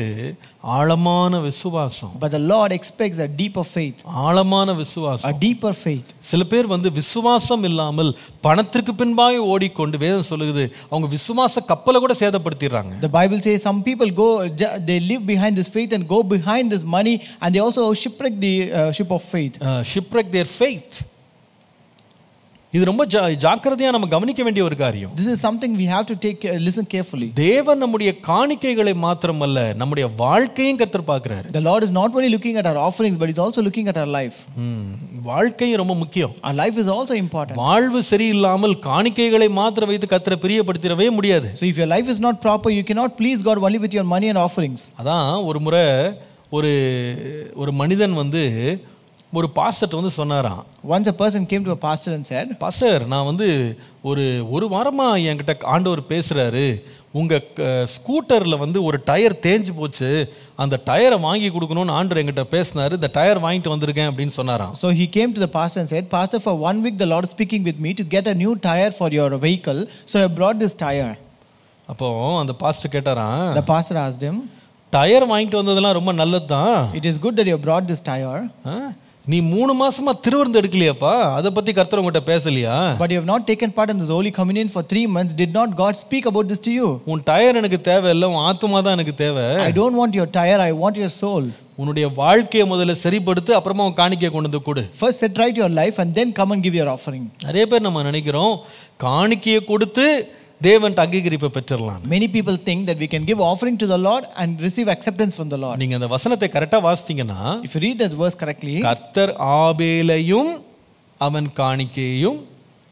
ஆழமான விசுவாசம். But the Lord expects a deeper faith. ஆழமான விசுவாசம். A deeper faith. சில பேர் வந்து விசுவாசம் இல்லாமல் பணத்திற்கு பின்பாக ஓடிக்கொண்டு வேதம் சொல்லுது அவங்க விசுவாச கப்பலை கூட சேதப்படுத்திடுறாங்க. The Bible says some people they live behind this faith and go behind this money and they also shipwreck the ship of faith. Shipwreck their faith. இது ரொம்ப ஜாக்கிரதையா நம்ம கவனிக்க வேண்டிய ஒரு காரியம். This is something we have to listen carefully. தேவன் நம்முடைய காணிக்கைகளை மாத்திரமல்ல, நம்முடைய வாழ்க்கையும் கர்த்தர் பார்க்கிறார். The Lord is not only looking at our offerings, but He's also looking at our life. வாழ்க்கையும் ரொம்ப முக்கியம். Our life is also important. வாழ்வு சரியில்லாமல் காணிக்கைகளை மாத்திர வைத்து கர்த்தரை பிரியப்படுத்திடவே முடியாது. So if your life is not proper, you cannot please God only with your money and offerings. அதான் ஒரு முறை ஒரு மனிதன் வந்து ஒரு பாஸ்டர் வந்து சொன்னாராம். Once a person came to a pastor and said, pastor, நான் வந்து ஒரு வாரமா என்கிட்ட ஆண்டவர் பேசுறாரு, உங்க ஸ்கூட்டர்ல வந்து ஒரு டயர் தேஞ்சு போச்சு, அந்த டயரை வாங்கி கொடுக்கணும்னு ஆண்டவர் என்கிட்ட பேசினாரு, இந்த டயர் வாங்கிட்டு வந்திருக்கேன் அப்படின்னு சொன்னாராம். So he came to the pastor and said, Pastor, for 1 week the Lord is speaking with me to get a new tire for your vehicle, so I brought this tire. அப்போ அந்த pastor கேட்டாராம். The pastor asked him, tyre வாங்கிட்டு வந்ததெல்லாம் ரொம்ப நல்லதுதான். It is good that you brought this tire. நீ 3 மாசமா திருவிருந்து எடுக்கலையாப்பா, அதை பத்தி கர்த்தர் உங்ககிட்ட பேசலையா? But you have not taken part in this Holy Communion for 3 months. Did not God speak about this to you? உன் டயர் எனக்கு தேவையில்லை, உன் ஆத்துமா தான் எனக்கு தேவை. I don't want your tire, I want your soul. உன்னுடைய வாழ்க்கையை முதல்ல சரிப்படுத்து, அப்புறமா உன் காணிக்கையை கொண்டு வந்து கொடு. First set right your life and then come and give your offering. நிறைய பேர் நம்ம நினைக்கிறோம் காணிக்கையை கொடுத்து தேவன் அங்கீகரிப்பை பெற்றறலாம். Many people think that we can give offering to the Lord and receive acceptance from the Lord. நீங்க அந்த வசனத்தை கரெக்ட்டா வாசித்தீங்கன்னா, If you read that verse correctly, கர்த்தர் ஆபேலையும் அவன் காணிக்கையையும்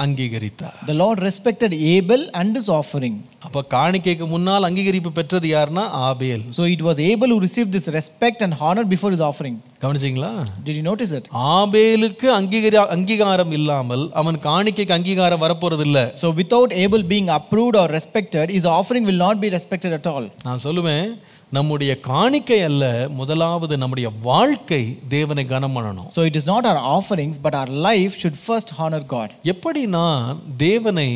அங்கீகரித்தார். The Lord respected Abel and his offering. அப்ப காணிக்கைக்கு முன்னால் அங்கீகரிப்பு பெற்றது யாருன்னா ஆபேல். So it was Abel who received this respect and honor before his offering. கவனிச்சீங்களா? Did you notice it? ஆபேலுக்கு அங்கீகாரம் இல்லாமல் அவன் காணிக்கைக்கு அங்கீகாரம் வரப்போறது இல்ல. So without Abel being approved or respected, his offering will not be respected at all. நான் சொல்லுவேன், நம்முடைய காணிக்கை அல்ல, முதலாவது நம்முடைய வாழ்க்கை தேவனை கனம் பண்ணணும். So it is not our offerings, but our life should first honor God. எப்படி நான் தேவனை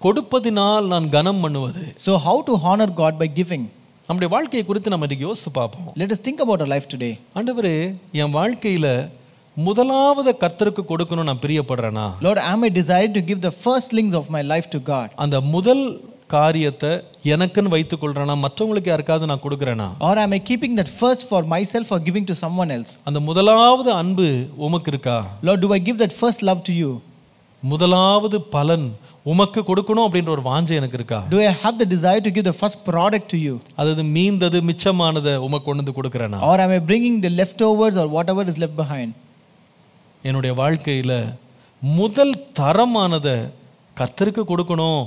கொடுப்பதினால் நான் கனம் பண்ணுவது? So how to honor God by giving? நம்முடைய வாழ்க்கையை குறித்து நம்ம இன்னைக்கு யோசித்து பார்ப்போம். Let us think about our life today. ஆண்டவரே, என் வாழ்க்கையில முதலாவது கர்த்தருக்கு கொடுக்கணும் நான் பிரியப்படுறேனா? Lord, am I desired to give the firstlings of my life to God? அந்த முதல் காரியத்தை எனக்குன்னு வைத்துக் கொள்றேனா, மற்றவங்களுக்கு யாருக்காவது நான் கொடுக்கறேனா? Or am I keeping that first for myself or giving to someone else? அந்த முதலாவது அன்பு உமக்கு இருக்கா? Lord, do I give that first love to you? முதலாவது பலன் உமக்கு கொடுக்கணும் அப்படின்ற ஒரு வாஞ்சை எனக்கு இருக்கா? Do I have the desire to give the first product to you? அது மீந்தது மிச்சமானதை உமக்கு கொண்டு வந்து கொடுக்கறேனா? Or am I bringing the leftovers or whatever is left behind? என்னுடைய வாழ்க்கையில முதல் தரமானதை கர்த்தருக்கு கொடுக்கணும்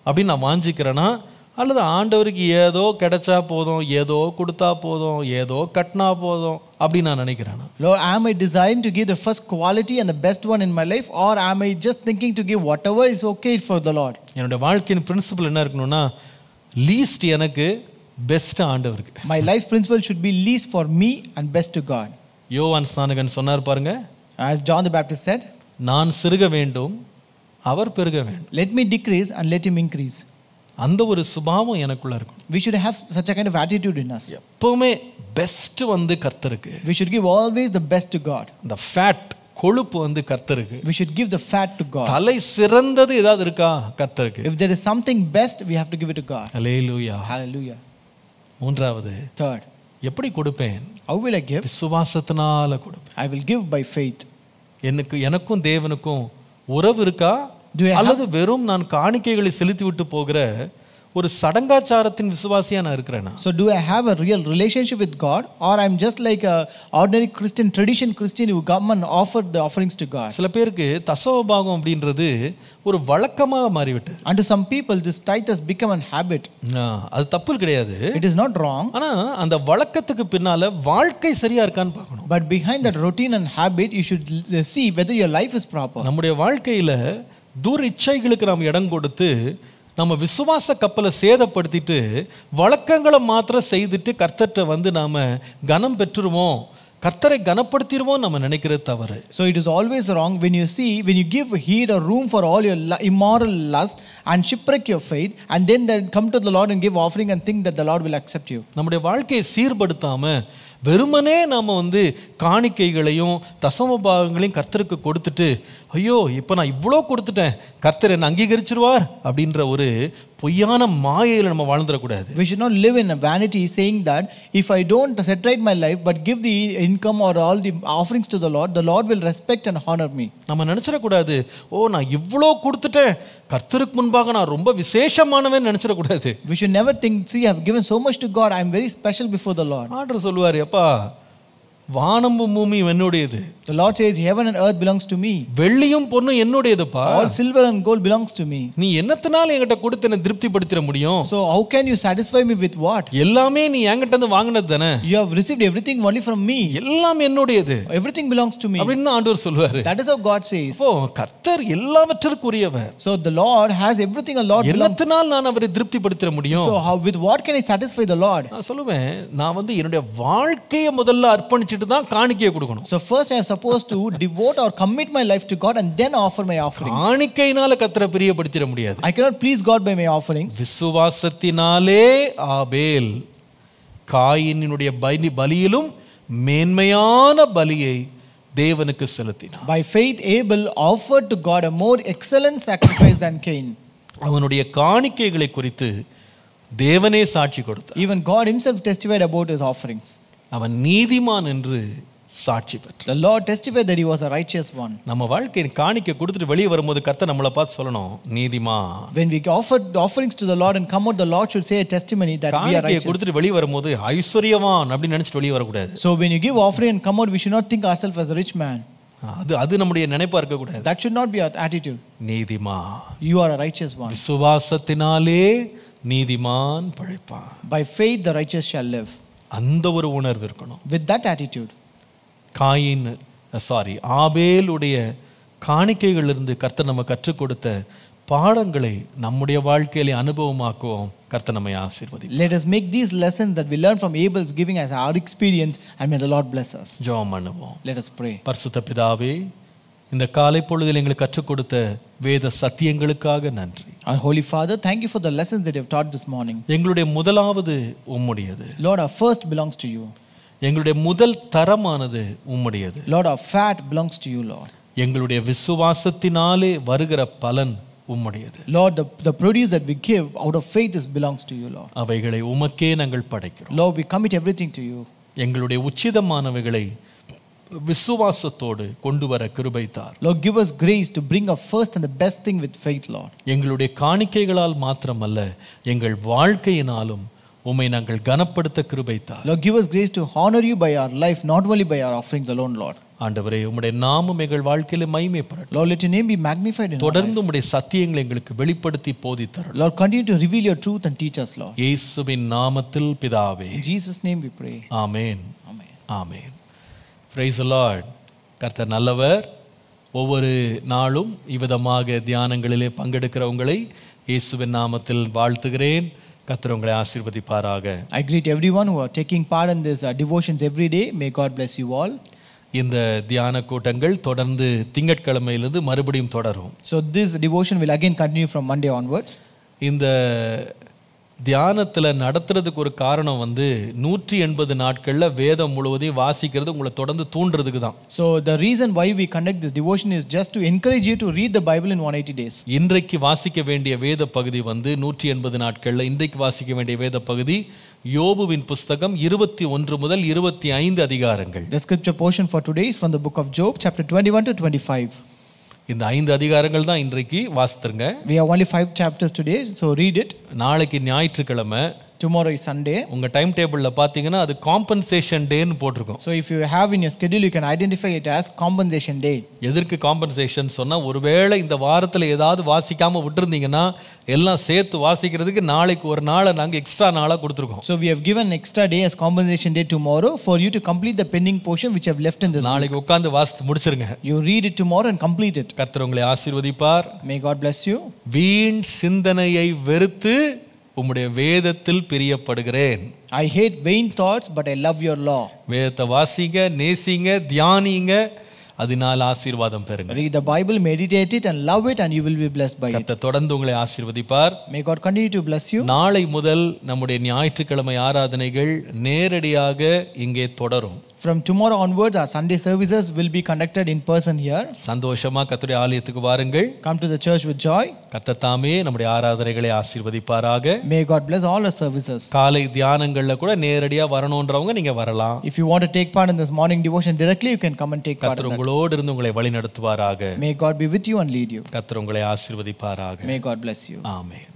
அப்படின்னு நான் வாஞ்சிக்கிறேனா, அல்லது ஆண்டவருக்கு ஏதோ கிடைச்சா போதும், ஏதோ கொடுத்தா போதும், ஏதோ கட்டினா போதும் அப்படின்னு நான் நினைக்கிறேனா? Lord, am I desiring to give the first quality and the best one in my life, or am I just thinking to give whatever is okay for the Lord? என்னுடைய வாழ்க்கையின் பிரின்சிபல் என்ன இருக்கணும்னா, லீஸ்ட் எனக்கு, best ஆண்டவருக்கு. My life principle should be least for me and best to God. யோவான் ஸ்நானகன் சொன்னார் பாருங்க, As John the Baptist said, நான் சிறுக வேண்டும், அவர் பெருக வேண்டும். let me decrease and let him increase. அந்த ஒரு சுபாவம் எனக்குள்ள இருக்கும். We should have such a kind of attitude in us. எப்பவுமே பெஸ்ட் வந்து கர்த்தருக்கு. We should give always the best to God. அந்த ஃபேட், கொழுப்பு வந்து கர்த்தருக்கு. We should give the fat to God. தலை சிறந்தது ஏதாவது இருக்கா கர்த்தருக்கு? If there is something best, we have to give it to God. Hallelujah. Hallelujah. மூன்றாவது, Third, எப்படி கொடுப்பேன்? how will I give? விசுவாசத்தினால கொடுப்பேன். I will give by faith. எனக்கும் தேவனுக்கும் உறவு இருக்கா, அல்லது வெறும் நான் காணிக்கைகளை செலுத்தி விட்டு போகிற ஒரு சடங்காச்சாரத்தின் விசுவாசியா நான் இருக்கிறேனா? So do I have a real relationship with God, or I'm just like a ordinary Christian, tradition Christian who come and offer the offerings to God? சில பேருக்கு தசமபாகம் அப்படின்றது ஒரு வழக்கமாக மாறிவிட்டது. And to some people this tithe has become a habit. அது தப்பு கிடையாது. It is not wrong. ஆனா அந்த வழக்கத்துக்கு பின்னால வாழ்க்கை சரியா இருக்கான்னு பார்க்கணும். But behind that routine and habit, you should see whether your life is proper. நம்முடைய வாழ்க்கையில தூர இச்சைகளுக்கு நாம் இடம் கொடுத்து நம்ம விசுவாச கப்பலை சேதப்படுத்திட்டு வழக்கங்களை மாத்திரம் செய்துட்டு கர்த்தர்ட்ட வந்து நாம கனம் பெற்றுருவோம், கர்த்தரை கனப்படுத்திடுவோம் நம்ம நினைக்கிறது தவறு. So it is always wrong when you give heed or room for all your immoral lust and shipwreck your faith, and then come to the Lord and give offering and think that the Lord will accept you. நம்முடைய வாழ்க்கையை சீர்படுத்தாம வெறுமனே நாம் காணிக்கைகளையும் தசம பாகங்களையும் கர்த்தருக்கு கொடுத்துட்டு ஐயோ இப்போ நான் இவ்வளோ கொடுத்துட்டேன் கர்த்தர் என்னை அங்கீகரிச்சிருவார் அப்படின்ற ஒரு பொய்யான மாயையில் நம்ம வாழ்ந்துடக்கூடாது. We should not live in a vanity saying that if I don't set right my life but give the income or all the offerings to the Lord will respect and honor me. நம்ம நினைச்சிடக்கூடாது நான் இவ்வளோ கொடுத்துட்டேன் கர்த்தருக்கு முன்பாக நான் ரொம்ப விசேஷமானவன் நினைச்சிடக்கூடாது. We should never think, see, I have given so much to God, I am very special before the Lord. ஆண்டவர் சொல்லுவார், அப்பா வானமும் பூமியும் என்னுடையது. The Lord says heaven and earth belongs to me. வெள்ளியும் பொன்னும் என்னுடையதுப்பா. All silver and gold belongs to me. நீ என்னத்தனால என்கிட்ட கொடுத்து என்ன திருப்திப்படுத்திட முடியும்? So how can you satisfy me with what? எல்லாமே நீ என்கிட்ட இருந்து வாங்குனது தானே. You have received everything only from me. எல்லாம் என்னுடையது. Everything belongs to me. அப்படின்னு ஆண்டவர் சொல்வாரு. That is how God says. கர்த்தர் எல்லாவற்றிற்குரியவர். So the Lord has everything. A Lord belongs. என்னத்தனால நான் அவரை திருப்திப்படுத்திட முடியும்? So how, with what can I satisfy the Lord? நான் சொல்லுவேன், நான் என்னுடைய வாழ்க்கையை முதல்ல அர்ப்பணிச்சிட்டு தான் காணிக்கையை கொடுக்கணும். So first I am supposed to devote or commit my life to God and then offer my offerings. காணிக்கையினால கர்த்தரை பிரியப்படுத்திட முடியாது. I cannot please God by my offerings. விசுவாசத்தினாலே ஆபேல் காயினுடைய பலியிலும் மேன்மையான பலியை தேவனுக்கு செலுத்தினான். By faith Abel offered to God a more excellent sacrifice than Cain. அவனுடைய காணிக்கைகளை குறித்து தேவனே சாட்சி கொடுத்தார். Even God himself testified about his offerings. அவன் நீதிமான் என்று சாட்சி பெற்றார். The Lord testified that he was a righteous one. நம்ம வாழ்க்கையை காணிக்கை கொடுத்துட்டு வெளியே வரும்போது கர்த்தர் நம்மளை பார்த்து சொல்லணும், நீதிமான். When we offer offerings to the Lord and come out, the Lord should say a testimony that we are righteous. காணிக்கையை கொடுத்துட்டு வெளியே வரும்போது ஐஸ்வர்யவான் அப்படி நினைச்சிட்டு வெளியே வரக்கூடாது. So when you give offering and come out, we should not think ourselves as a rich man. அது நம்முடைய நினைப்பா இருக்க கூடாது. That should not be our attitude. நீதிமான். You are a righteous one. விசுவாசத்தினாலே நீதிமான் பிழைப்பான். By faith the righteous shall live. அந்த ஒரு உணர்வு இருக்கணும். With that attitude. ஆபேலுடைய காணிக்கைகளிலிருந்து கர்த்தர் நம்ம கற்றுக் கொடுத்த பாடங்களை நம்முடைய வாழ்க்கையிலே அனுபவமாக்குவோம். கர்த்தர் நம்மை ஆசீர்வதிப்பார். Let us make these lessons that we learn from Abel's giving as our experience, and may the Lord bless us. ஜெபம் பண்ணுவோம். Let us pray. பரிசுத்த பிதாவே, இந்த காலை பொழுதில் எங்களுக்கு கற்றுக் கொடுத்த வேத சத்தியங்களுக்காக நன்றி. Our Holy Father, thank you for the lessons that you have taught this morning. எங்களுடைய முதலாவது உம்முடையது. Lord, our first belongs to you. எங்களுடைய முதல் தரமானது உம்முடையது. Lord, our fat belongs to you, Lord. எங்களுடைய விசுவாசத்தினாலே வருகிற பலன் உம்முடையது. Lord, the produce that we give out of faith belongs to you, Lord. அவைகளை உமக்கே நாங்கள் படைக்கிறோம். Lord, we commit everything to you. எங்களுடைய உச்சிதமானவைகளை விசுவாசத்தோடு கொண்டு வர கிருபை தார். Lord, give us grace to bring our first and the best thing with faith, Lord. எங்களுடைய காணிக்கைகளால் மாத்திரமல்ல, எங்கள் வாழ்க்கையினாலும் உம்மை நாங்கள் கனப்படுத்த கிருபை தார். Lord, give us grace to honor you by our life, not only by our offerings alone, Lord. ஆண்டவரே, உம்முடைய நாமம் எங்கள் வாழ்க்கையிலே மகிமைப்படட்டும். Lord, let your name be magnified in our life. தொடர்ந்து உம்முடைய சத்தியங்களை எங்களுக்கு வெளிப்படுத்தி போதித்தருளும். Lord, continue to reveal your truth and teach us, Lord. இயேசுவின் நாமத்தில் பிதாவே. In Jesus' name we pray. Amen. Amen. Amen. Praise the Lord. கர்த்தர் நல்லவர். ஒவ்வொரு நாளும் இவ்விதமாக தியானங்களிலே பங்கெடுக்கிறவங்களை இயேசுவின் நாமத்தில் வாழ்த்துகிறேன். கர்த்தர் உங்களை ஆசீர்வதிப்பாராக. I greet everyone who are taking part in this devotions every day. May God bless you all. இந்த தியான கூட்டங்கள் தொடர்ந்து திங்கட்கிழமையிலிருந்து மறுபடியும் தொடரும். So this devotion will again continue from Monday onwards. இந்த தியானத்தில் நடத்துறதுக்கு ஒரு காரணம் 180 நாட்களில் வேதம் முழுவதையும் வாசிக்கிறது உங்களை தொடர்ந்து தூண்டுறதுக்கு தான். So the reason why we conduct this devotion is just to encourage you to read the Bible in 180 days. இன்றைக்கு வாசிக்க வேண்டிய வேத பகுதி 180 நாட்களில் இன்றைக்கு வாசிக்க வேண்டிய வேத பகுதி யோபுவின் புஸ்தகம் 21 முதல் 25 அதிகாரங்கள். The scripture portion for today is from the book of Job, chapter 21 to 25. இந்த 5 அதிகாரங்கள் தான் இன்றைக்கு வாசித்துருங்க. We have only 5 chapters today, so read it. நாளைக்கு ஞாயிற்றுக்கிழமை. Tomorrow is Sunday. உங்க டைம் டேபிள்ல பாத்தீங்கன்னா அது காம்பன்சேஷன் டேன்னு போட்டிருக்கும். So if you have in your schedule, you can identify it as compensation day. எதற்கு காம்பன்சேஷன் சொன்னா, ஒருவேளை இந்த வாரத்துல ஏதாவது வாசிக்காம விட்டுருந்தீங்கன்னா எல்லாம் சேர்த்து வாசிக்கிறதுக்கு நாளைக்கு ஒரு நாளை நாங்க எக்ஸ்ட்ரா நாளா கொடுத்துருக்கோம். So we have given extra day as compensation day tomorrow for you to complete the pending portion which have left in this. நாளைக்கு உட்கார்ந்து வாசித்து முடிச்சிருங்க. You read it tomorrow and complete it. கர்த்தர் உங்களை ஆசீர்வதிப்பார். May God bless you. வீண் சிந்தனையை வெறுத்து உம்முடைய வேதத்தில் பிரியப்படுகிறேன். I hate vain thoughts, but I love your law. வேதத்தை வாசிங்க, நேசிங்க, தியானிங்க. அதனால் ஆசீர்வாதம் பெறுங்க. Read the Bible, meditate it and love it and you will be blessed by it. கர்த்தர் தொடர்ந்து உங்களை ஆசீர்வதிப்பார். May God continue to bless you. நாளை முதல் நம்முடைய ஞாயிற்றுக்கிழமை ஆராதனைகள் நேரடியாக இங்கே தொடரும். From tomorrow onwards, our Sunday services will be conducted in person here. சந்தோஷமா கர்த்தருடைய ஆலயத்துக்கு வாருங்கள். Come to the church with joy. கர்த்தர் தாமே நம்முடைய ஆராதனைகளை ஆசீர்வதிப்பாராக. May God bless all our services. காலை தியானங்கள்ல கூட நேரடியா வரணும்ன்றவங்க நீங்க வரலாம். If you want to take part in this morning devotion directly, you can come and take part in கர்த்தர் that. உங்களோடு இருந்து உங்களை வழிநடத்துவாராக. May God be with you and lead you. கர்த்தர் உங்களை ஆசீர்வதிப்பாராக. May God bless you. Amen.